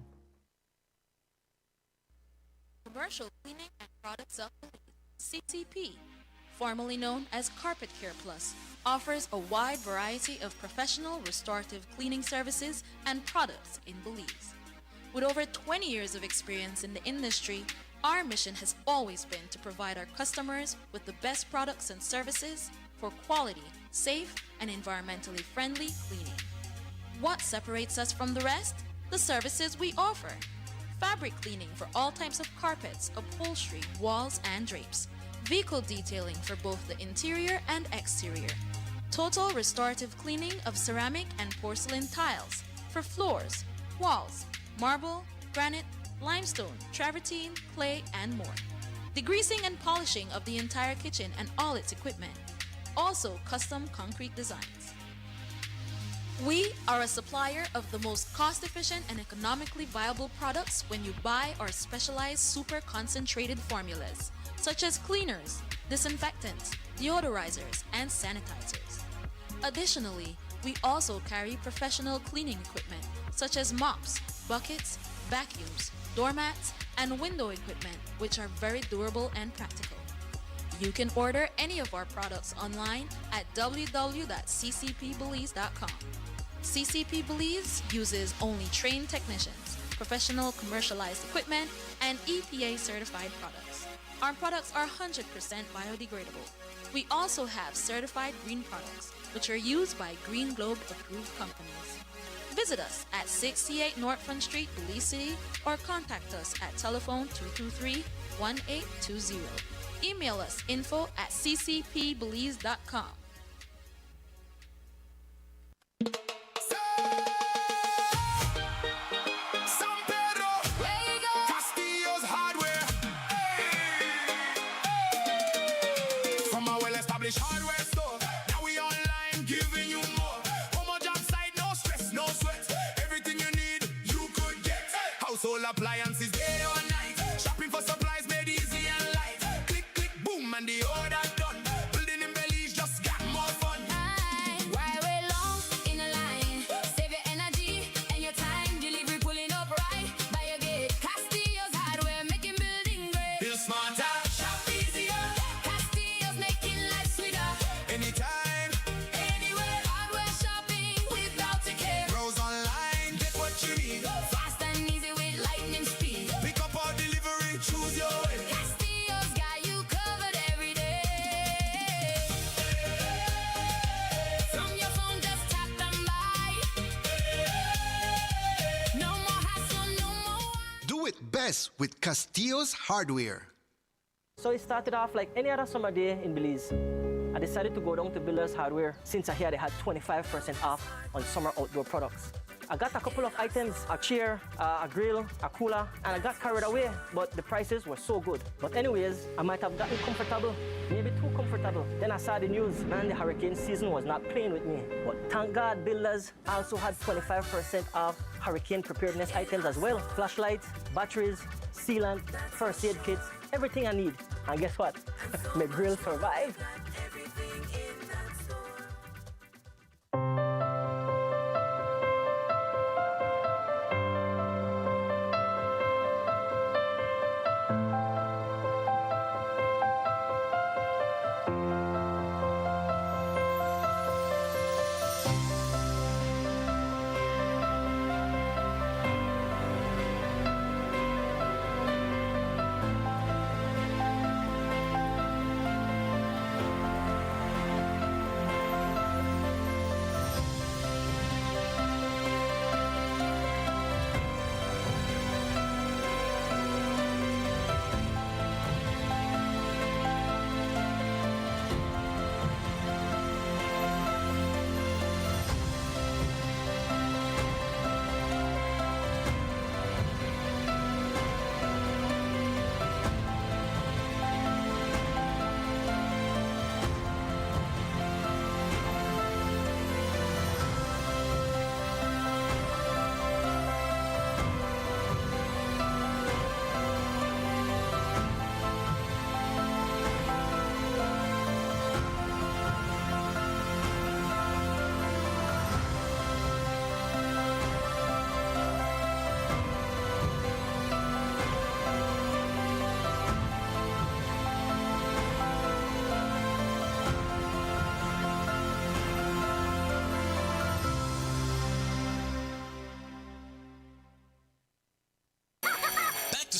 Commercial Cleaning and Products of CCP, formerly known as Carpet Care Plus, offers a wide variety of professional restorative cleaning services and products in Belize. With over 20 years of experience in the industry, our mission has always been to provide our customers with the best products and services for quality, safe, and environmentally friendly cleaning. What separates us from the rest? The services we offer. Fabric cleaning for all types of carpets, upholstery, walls, and drapes. Vehicle detailing for both the interior and exterior. Total restorative cleaning of ceramic and porcelain tiles for floors, walls, marble, granite, limestone, travertine, clay, and more. Degreasing and polishing of the entire kitchen and all its equipment. Also custom concrete designs. We are a supplier of the most cost-efficient and economically viable products when you buy our specialized super concentrated formulas, such as cleaners, disinfectants, deodorizers, and sanitizers. Additionally, we also carry professional cleaning equipment, such as mops, buckets, vacuums, doormats, and window equipment, which are very durable and practical. You can order any of our products online at www.ccpbelize.com. CCP Belize uses only trained technicians, professional commercialized equipment, and EPA certified products. Our products are 100% biodegradable. We also have certified green products, which are used by Green Globe approved companies. Visit us at 68 North Front Street, Belize City, or contact us at telephone 223-1820. Email us info@ccpbelize.com. From a well-established hardware store, now we online giving you more. Home or job site, no stress, no sweat. Everything you need, you could get. Household appliances, day or night. Shopping for supplies made easy and light. Click, click, boom, and the order done. Building in Belize just got more fun. Why wait long in a line? Save your energy and your time. Delivery pulling up right by your gate. Castillo's hardware making building great. Build smarter, shop easier. Castillo's making life sweeter. anytime. Anywhere, hardware shopping without a care. Browse online, get what you need. Fast and easy with lightning speed. Pick up or delivery, choose your way. Castillo's got you covered every day. From your phone, just tap and buy. No more hassle, no more. Do it best with Castillo's hardware. So it started off like any other summer day in Belize. I decided to go down to Builders Hardware since I heard they had 25% off on summer outdoor products. I got a couple of items, a chair, a grill, a cooler, and I got carried away, but the prices were so good. But anyways, I might have gotten comfortable, maybe too comfortable. Then I saw the news, man, the hurricane season was not playing with me. But thank God Builders also had 25% off hurricane preparedness items as well. Flashlights, batteries, sealant, first aid kits, everything I need. And guess what? My grill survived.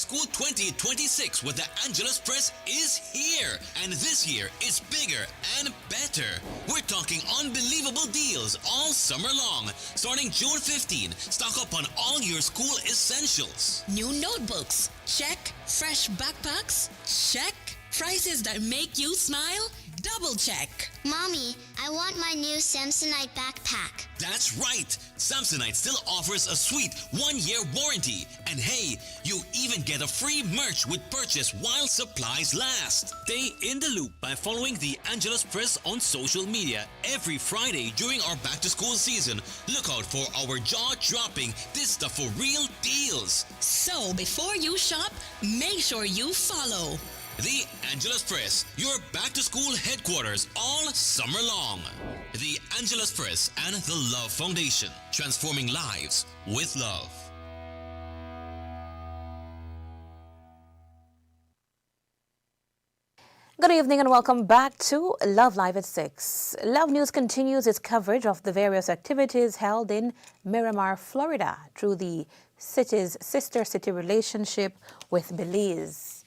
School 2026 with the Angeles Press is here. And this year is bigger and better. We're talking unbelievable deals all summer long. Starting June 15, stock up on all your school essentials. New notebooks? Check. Fresh backpacks? Check. Prices that make you smile? Double check. Mommy, I want my new Samsonite backpack. That's right. Samsonite still offers a sweet 1-year warranty. And hey, you even get a free merch with purchase while supplies last. Stay in the loop by following the Angeles Press on social media. Every Friday during our back to school season, look out for our jaw-dropping this stuff for real deals. So before you shop, make sure you follow The Angeles Press, your back-to-school headquarters all summer long. The Angeles Press and the Love Foundation, transforming lives with love. Good evening and welcome back to Love Live at 6. Love News continues its coverage of the various activities held in Miramar, Florida, through the city's sister city relationship with Belize.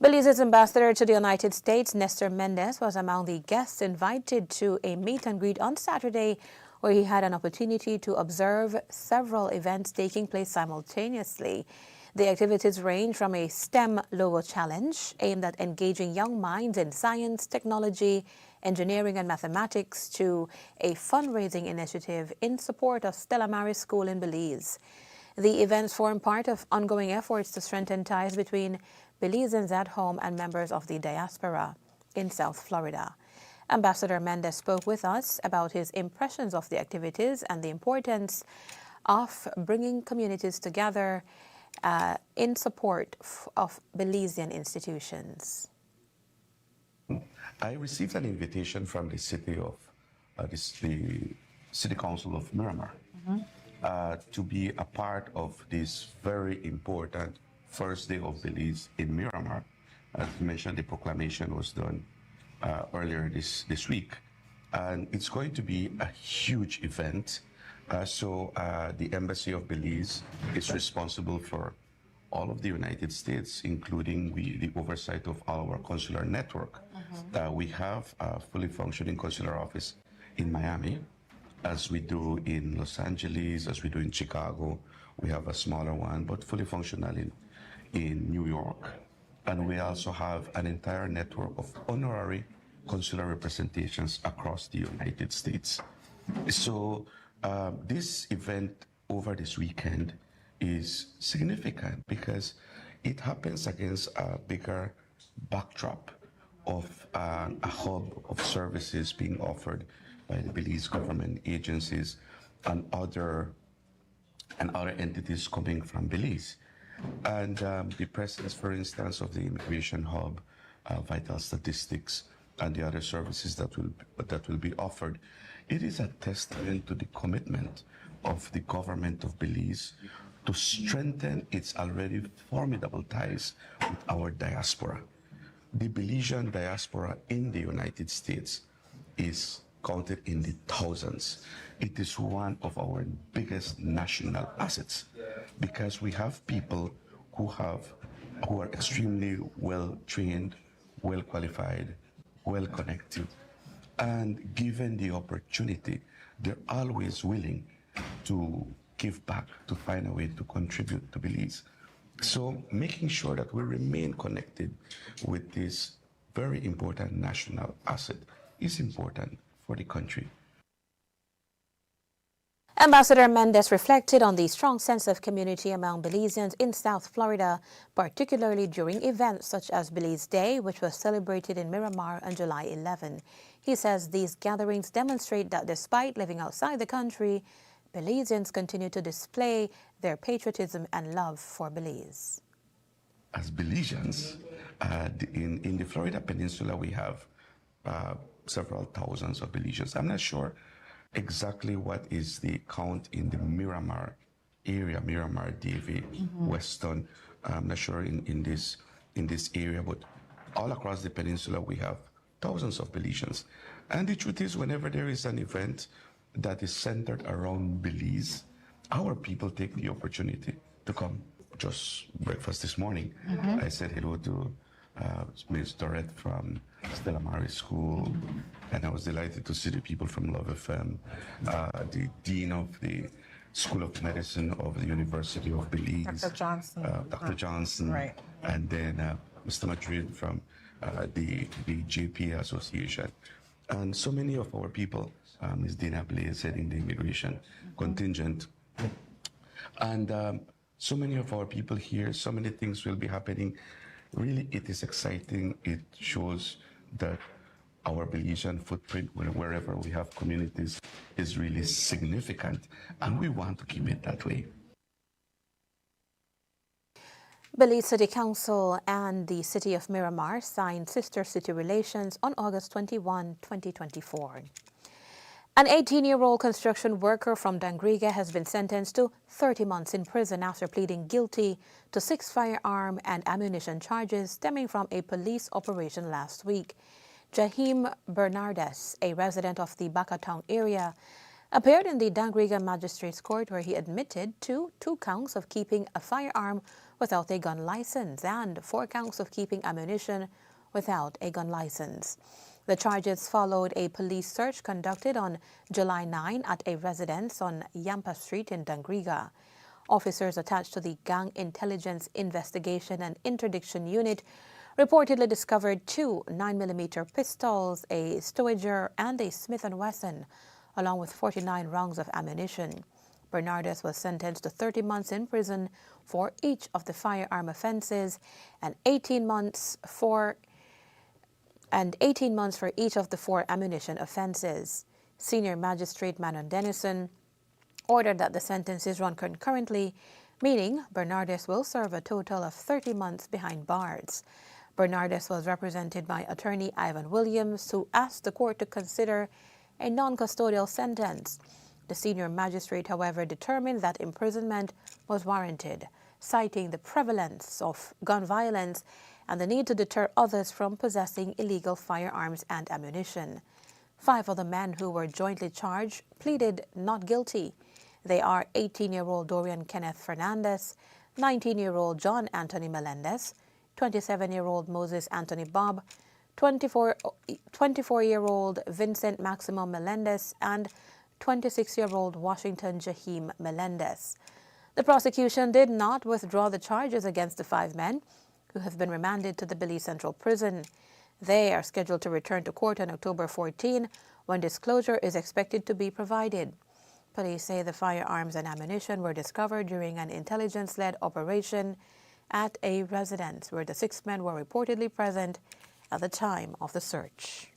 Belize's ambassador to the United States, Nestor Mendez, was among the guests invited to a meet and greet on Saturday, where he had an opportunity to observe several events taking place simultaneously. The activities range from a STEM logo challenge aimed at engaging young minds in science, technology, engineering, and mathematics to a fundraising initiative in support of Stella Maris School in Belize. The events form part of ongoing efforts to strengthen ties between Belizeans at home and members of the diaspora in South Florida. Ambassador Mendez spoke with us about his impressions of the activities and the importance of bringing communities together in support of Belizean institutions. I received an invitation from the city of the City Council of Miramar to be a part of this very important first day of Belize in Miramar. As you mentioned, the proclamation was done earlier this week, and it's going to be a huge event. So the Embassy of Belize is responsible for all of the United States, including the oversight of our consular network. We have a fully functioning consular office in Miami, as we do in Los Angeles, as we do in Chicago. We have a smaller one, but fully functional in New York. And we also have an entire network of honorary consular representations across the United States. So this event over this weekend is significant because it happens against a bigger backdrop of a hub of services being offered by the Belize government agencies and other entities coming from Belize. And the presence, for instance, of the immigration hub, vital statistics, and the other services that will be offered, it is a testament to the commitment of the government of Belize to strengthen its already formidable ties with our diaspora. The Belizean diaspora in the United States is counted in the thousands. It is one of our biggest national assets because we have people who are extremely well trained, well qualified, well connected, and given the opportunity, they're always willing to give back, to find a way to contribute to Belize. So making sure that we remain connected with this very important national asset is important for the country. Ambassador Mendez reflected on the strong sense of community among Belizeans in South Florida, particularly during events such as Belize Day, which was celebrated in Miramar on July 11. He says these gatherings demonstrate that despite living outside the country, Belizeans continue to display their patriotism and love for Belize. As Belizeans, in the Florida Peninsula, we have several thousands of Belizeans. I'm not sure exactly what is the count in the Miramar area, Miramar, Davie, Weston. I'm not sure in this area, but all across the peninsula we have thousands of Belizeans. And the truth is, whenever there is an event that is centered around Belize, our people take the opportunity to come just breakfast this morning. Mhm. I said hello to Ms. Dorette from Stella Maris School, and I was delighted to see the people from Love FM, the Dean of the School of Medicine of the University of Belize, Dr. Johnson. Dr. Johnson, Right. and then Mr. Madrid from the JP Association, and so many of our people. Ms. Dina Blaze heading the immigration contingent, and so many of our people here. So many things will be happening. Really, it is exciting. It shows that our Belizean footprint, wherever we have communities, is really significant, and we want to keep it that way. Belize City Council and the City of Miramar signed sister city relations on August 21, 2024. An 18-year-old construction worker from Dangriga has been sentenced to 30 months in prison after pleading guilty to 6 firearm and ammunition charges stemming from a police operation last week. Jahim Bernardes, a resident of the Bacatown area, appeared in the Dangriga Magistrates Court where he admitted to 2 counts of keeping a firearm without a gun license and 4 counts of keeping ammunition without a gun license. The charges followed a police search conducted on July 9 at a residence on Yampa Street in Dangriga. Officers attached to the Gang Intelligence Investigation and Interdiction Unit reportedly discovered 2 9mm pistols, a Stoiger, and a Smith & Wesson, along with 49 rounds of ammunition. Bernardes was sentenced to 30 months in prison for each of the firearm offenses and 18 months for each of the 4 ammunition offenses. Senior Magistrate Manon Dennison ordered that the sentences run concurrently, meaning Bernardes will serve a total of 30 months behind bars. Bernardes was represented by attorney Ivan Williams, who asked the court to consider a non-custodial sentence. The senior magistrate, however, determined that imprisonment was warranted, citing the prevalence of gun violence and the need to deter others from possessing illegal firearms and ammunition. 5 of the men who were jointly charged pleaded not guilty. They are 18-year-old Dorian Kenneth Fernandez, 19-year-old John Anthony Melendez, 27-year-old Moses Anthony Bob, 24-year-old Vincent Maximo Melendez, and 26-year-old Washington Jahim Melendez. The prosecution did not withdraw the charges against the 5 men, who have been remanded to the Belize Central Prison. They are scheduled to return to court on October 14, when disclosure is expected to be provided. Police say the firearms and ammunition were discovered during an intelligence-led operation at a residence where the 6 men were reportedly present at the time of the search.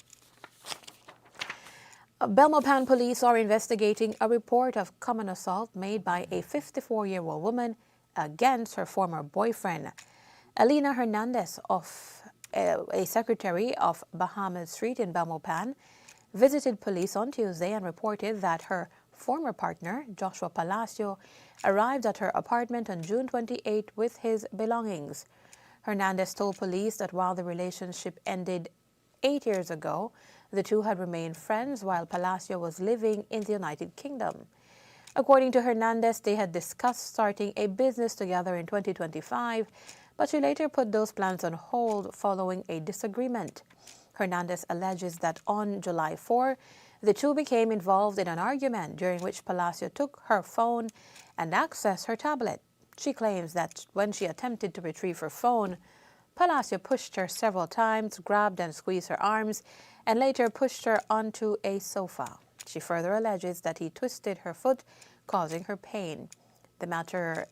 Belmopan police are investigating a report of common assault made by a 54-year-old woman against her former boyfriend. Elena Hernandez, a secretary of Bahamas Street in Belmopan, visited police on Tuesday and reported that her former partner, Joshua Palacio, arrived at her apartment on June 28 with his belongings. Hernandez told police that while the relationship ended 8 years ago, the two had remained friends while Palacio was living in the United Kingdom. According to Hernandez, they had discussed starting a business together in 2025, but she later put those plans on hold following a disagreement. Hernandez alleges that on July 4, the two became involved in an argument during which Palacio took her phone and accessed her tablet. She claims that when she attempted to retrieve her phone, Palacio pushed her several times, grabbed and squeezed her arms, and later pushed her onto a sofa. She further alleges that he twisted her foot, causing her pain. The matter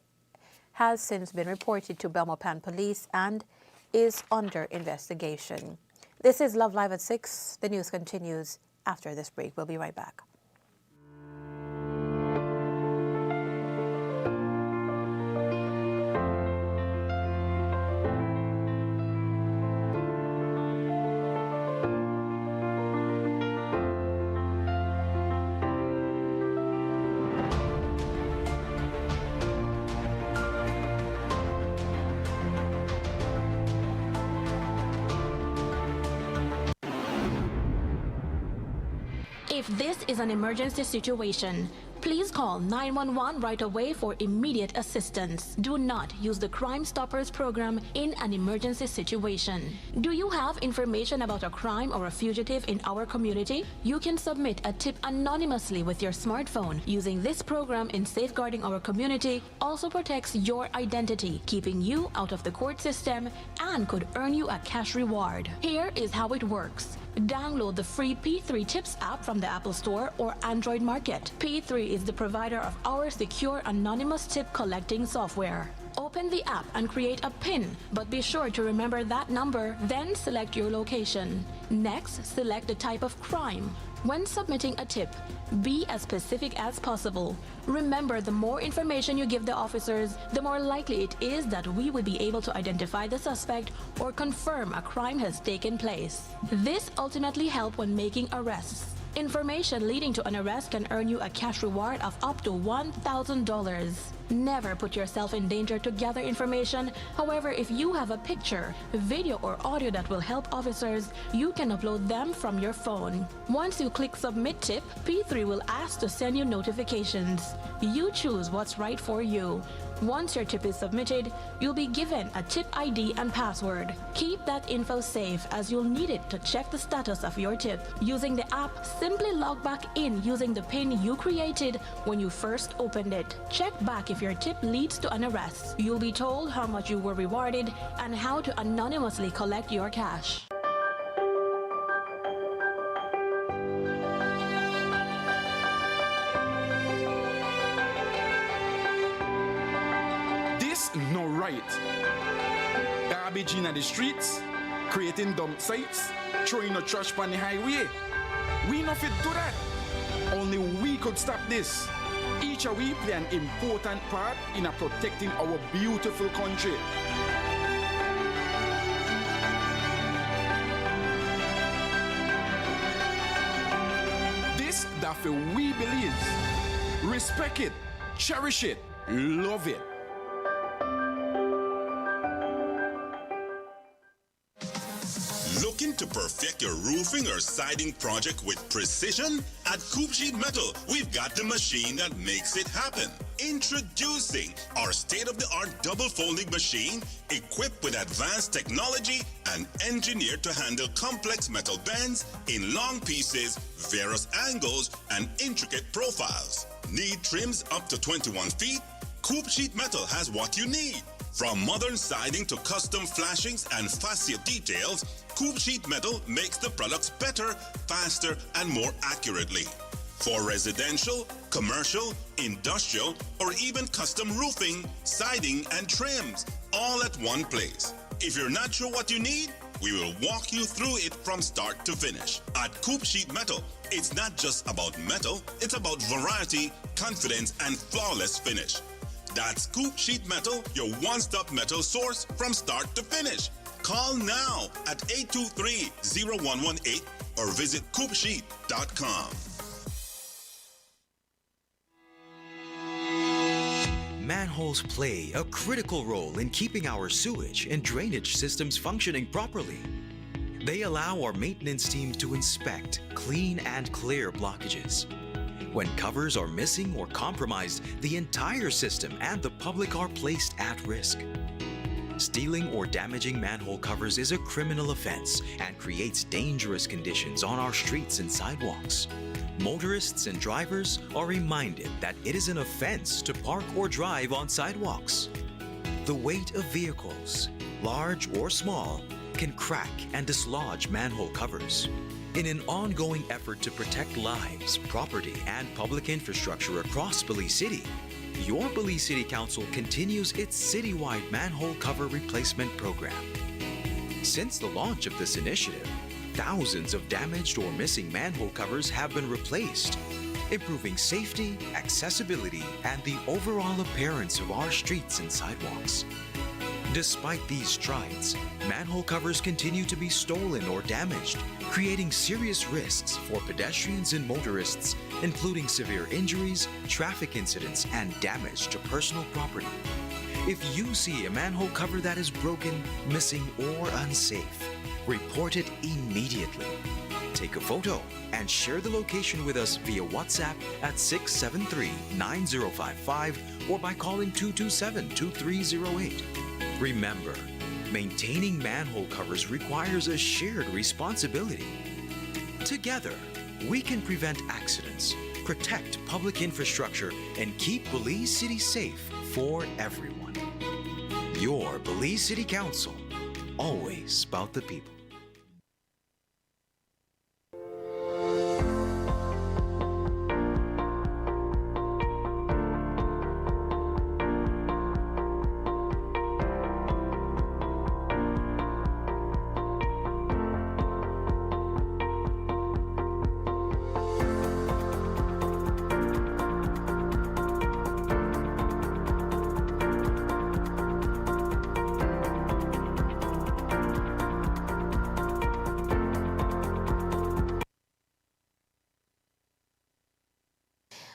has since been reported to Belmopan police and is under investigation. This is Love Live at 6. The news continues after this break. We'll be right back. If this is an emergency situation, please call 911 right away for immediate assistance. Do not use the Crime Stoppers program in an emergency situation. Do you have information about a crime or a fugitive in our community? You can submit a tip anonymously with your smartphone. Using this program in safeguarding our community also protects your identity, keeping you out of the court system, and could earn you a cash reward. Here is how it works. Download the free P3 Tips app from the Apple Store or Android Market. P3 is the provider of our secure anonymous tip collecting software. Open the app and create a PIN, but be sure to remember that number, then select your location. Next, select the type of crime. When submitting a tip, be as specific as possible. Remember, the more information you give the officers, the more likely it is that we will be able to identify the suspect or confirm a crime has taken place. This ultimately helps when making arrests. Information leading to an arrest can earn you a cash reward of up to $1,000. Never put yourself in danger to gather information. However, if you have a picture, video, or audio that will help officers, you can upload them from your phone. Once you click Submit Tip, P3 will ask to send you notifications. You choose what's right for you. Once your tip is submitted, you'll be given a tip ID and password. Keep that info safe as you'll need it to check the status of your tip. Using the app, simply log back in using the PIN you created when you first opened it. Check back if your tip leads to an arrest. You'll be told how much you were rewarded and how to anonymously collect your cash. No right. Garbage in the streets, creating dump sites, throwing the trash on the highway. We not fit do that. Only we could stop this. Each of we play an important part in protecting our beautiful country. This that we believe. Respect it, cherish it, love it. Looking to perfect your roofing or siding project with precision? At Coop Sheet Metal, we've got the machine that makes it happen. Introducing our state-of-the-art double folding machine equipped with advanced technology and engineered to handle complex metal bends in long pieces, various angles, and intricate profiles. Need trims up to 21 feet? Coop Sheet Metal has what you need. From modern siding to custom flashings and fascia details, Coop Sheet Metal makes the products better, faster, and more accurately. For residential, commercial, industrial, or even custom roofing, siding, and trims, all at one place. If you're not sure what you need, we will walk you through it from start to finish. At Coop Sheet Metal, it's not just about metal, it's about variety, confidence, and flawless finish. That's Coop Sheet Metal, your one-stop metal source from start to finish. Call now at 823-0118 or visit coopsheet.com. Manholes play a critical role in keeping our sewage and drainage systems functioning properly. They allow our maintenance team to inspect, clean, and clear blockages. When covers are missing or compromised, the entire system and the public are placed at risk. Stealing or damaging manhole covers is a criminal offense and creates dangerous conditions on our streets and sidewalks. Motorists and drivers are reminded that it is an offense to park or drive on sidewalks. The weight of vehicles, large or small, can crack and dislodge manhole covers. In an ongoing effort to protect lives, property, and public infrastructure across Belize City, your Belize City Council continues its citywide manhole cover replacement program. Since the launch of this initiative, thousands of damaged or missing manhole covers have been replaced, improving safety, accessibility, and the overall appearance of our streets and sidewalks. Despite these strides, manhole covers continue to be stolen or damaged, creating serious risks for pedestrians and motorists, including severe injuries, traffic incidents, and damage to personal property. If you see a manhole cover that is broken, missing, or unsafe, report it immediately. Take take a photo and share the location with us via WhatsApp at 673-9055 or by calling 227-2308. Remember, maintaining manhole covers requires a shared responsibility. Together, we can prevent accidents, protect public infrastructure, and keep Belize City safe for everyone. Your Belize City Council, always about the people.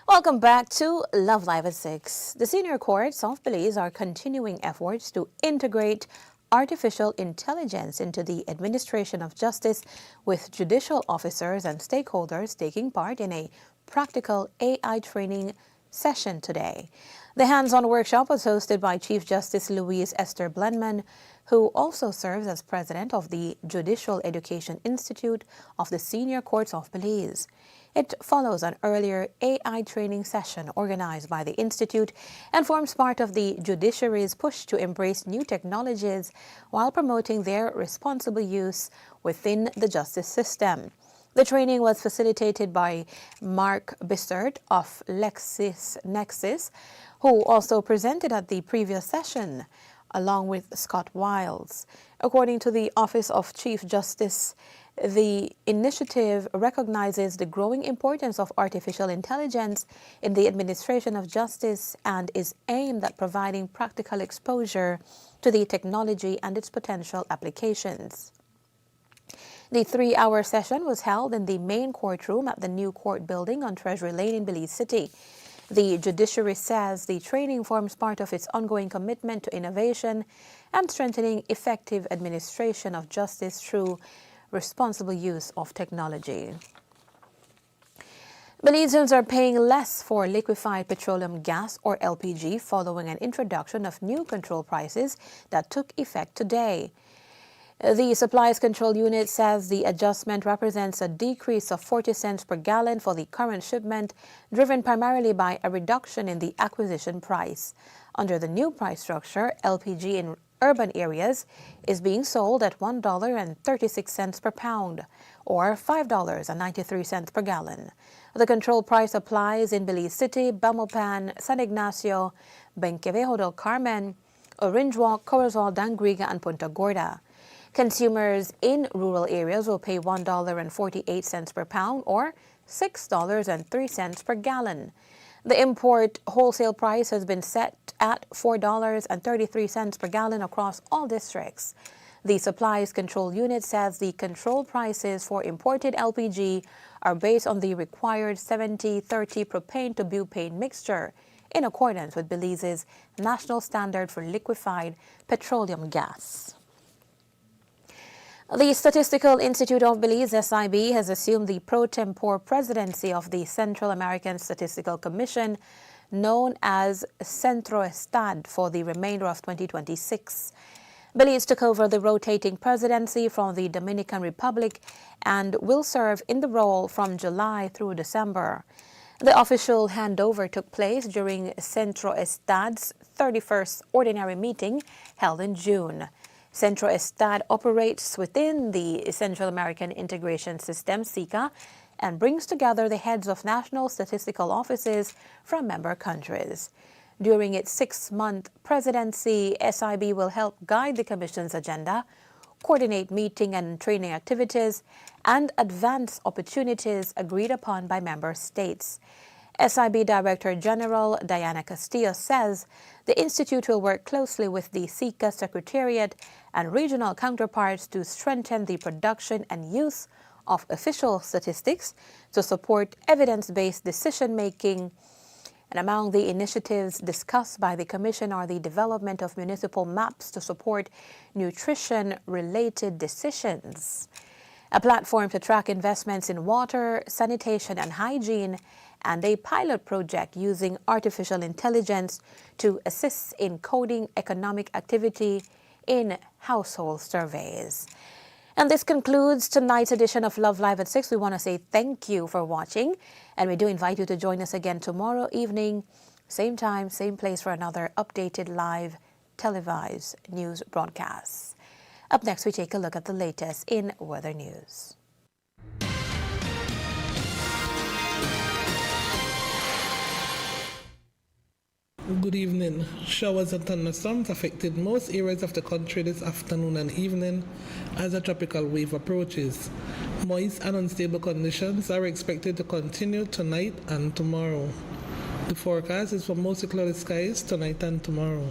Welcome back to Love Live at 6. The senior courts of Belize are continuing efforts to integrate artificial intelligence into the administration of justice, with judicial officers and stakeholders taking part in a practical AI training session today. The hands-on workshop was hosted by Chief Justice Louise Esther Blenman, who also serves as president of the Judicial Education Institute of the Senior Courts of Belize. It follows an earlier AI training session organized by the Institute and forms part of the judiciary's push to embrace new technologies while promoting their responsible use within the justice system. The training was facilitated by Mark Bissert of LexisNexis, who also presented at the previous session, along with Scott Wiles. According to the Office of Chief Justice, the initiative recognizes the growing importance of artificial intelligence in the administration of justice and is aimed at providing practical exposure to the technology and its potential applications. The 3-hour session was held in the main courtroom at the new court building on Treasury Lane in Belize City. The judiciary says the training forms part of its ongoing commitment to innovation and strengthening effective administration of justice through responsible use of technology. Belizeans are paying less for liquefied petroleum gas or LPG following an introduction of new control prices that took effect today. The Supplies Control Unit says the adjustment represents a decrease of 40 cents per gallon for the current shipment, driven primarily by a reduction in the acquisition price. Under the new price structure, LPG in urban areas is being sold at $1.36 per pound, or $5.93 per gallon. The control price applies in Belize City, Belmopan, San Ignacio, Benquevejo del Carmen, Orange Walk, Corozal, Dangriga, and Punta Gorda. Consumers in rural areas will pay $1.48 per pound, or $6.03 per gallon. The import wholesale price has been set at $4.33 per gallon across all districts. The Supplies Control Unit says the control prices for imported LPG are based on the required 70-30 propane to butane mixture, in accordance with Belize's national standard for liquefied petroleum gas. The Statistical Institute of Belize, SIB, has assumed the pro tempore presidency of the Central American Statistical Commission, known as Centroestad, for the remainder of 2026. Belize took over the rotating presidency from the Dominican Republic and will serve in the role from July through December. The official handover took place during Centroestad's 31st ordinary meeting held in June. Centroestad operates within the Central American Integration System, CICA, and brings together the heads of national statistical offices from member countries. During its 6-month presidency, SIB will help guide the Commission's agenda, coordinate meeting and training activities, and advance opportunities agreed upon by member states. SIB Director General Diana Castillo says the Institute will work closely with the CICA Secretariat and regional counterparts to strengthen the production and use of official statistics to support evidence-based decision-making. And among the initiatives discussed by the Commission are the development of municipal maps to support nutrition-related decisions. a platform to track investments in water, sanitation and hygiene, and a pilot project using artificial intelligence to assist in coding economic activity in household surveys. And this concludes tonight's edition of Love Live at 6. We want to say thank you for watching, and we do invite you to join us again tomorrow evening, same time, same place for another updated live televised news broadcast. Up next, we take a look at the latest in weather news. Good evening. Showers and thunderstorms affected most areas of the country this afternoon and evening as a tropical wave approaches. Moist and unstable conditions are expected to continue tonight and tomorrow. The forecast is for mostly cloudy skies tonight and tomorrow.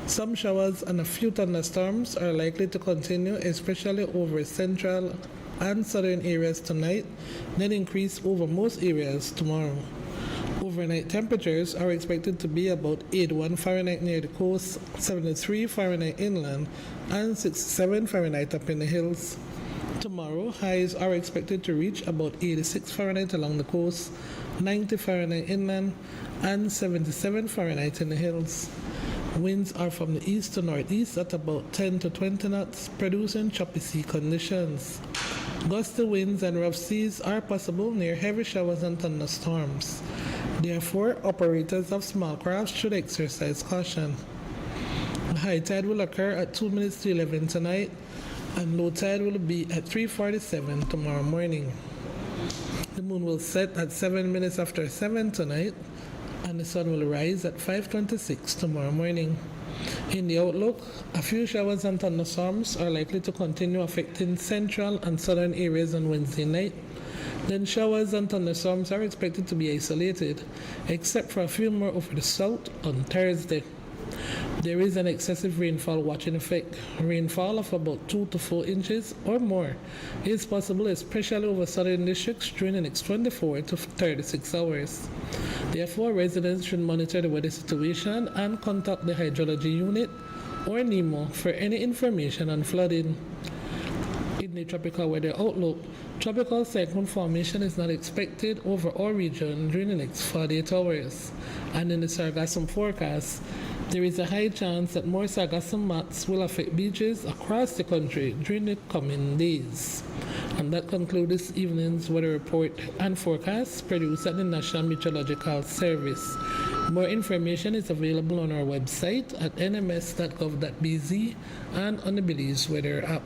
Some showers and a few thunderstorms are likely to continue, especially over central and southern areas tonight, then increase over most areas tomorrow. Overnight temperatures are expected to be about 81 Fahrenheit near the coast, 73 Fahrenheit inland, and 67 Fahrenheit up in the hills. Tomorrow, highs are expected to reach about 86 Fahrenheit along the coast, 90 Fahrenheit inland, and 77 Fahrenheit in the hills. Winds are from the east to northeast at about 10 to 20 knots, producing choppy sea conditions. Gusty winds and rough seas are possible near heavy showers and thunderstorms. Therefore, operators of small crafts should exercise caution. The high tide will occur at 2 minutes to 11 tonight, and low tide will be at 3:47 tomorrow morning. The moon will set at 7 minutes after 7 tonight, and the sun will rise at 5:26 tomorrow morning. In the outlook, a few showers and thunderstorms are likely to continue affecting central and southern areas on Wednesday night. Then showers and thunderstorms are expected to be isolated, except for a few more over the south on Thursday. There is an excessive rainfall watch in effect. Rainfall of about 2 to 4 inches or more is possible, especially over southern districts during the next 24 to 36 hours. Therefore, residents should monitor the weather situation and contact the Hydrology Unit or NEMO for any information on flooding. In the tropical weather outlook, tropical cyclone formation is not expected over our region during the next 48 hours. And in the sargassum forecast, there is a high chance that more sargassum mats will affect beaches across the country during the coming days. And that concludes this evening's weather report and forecast produced at the National Meteorological Service. More information is available on our website at nms.gov.bz and on the Belize Weather app.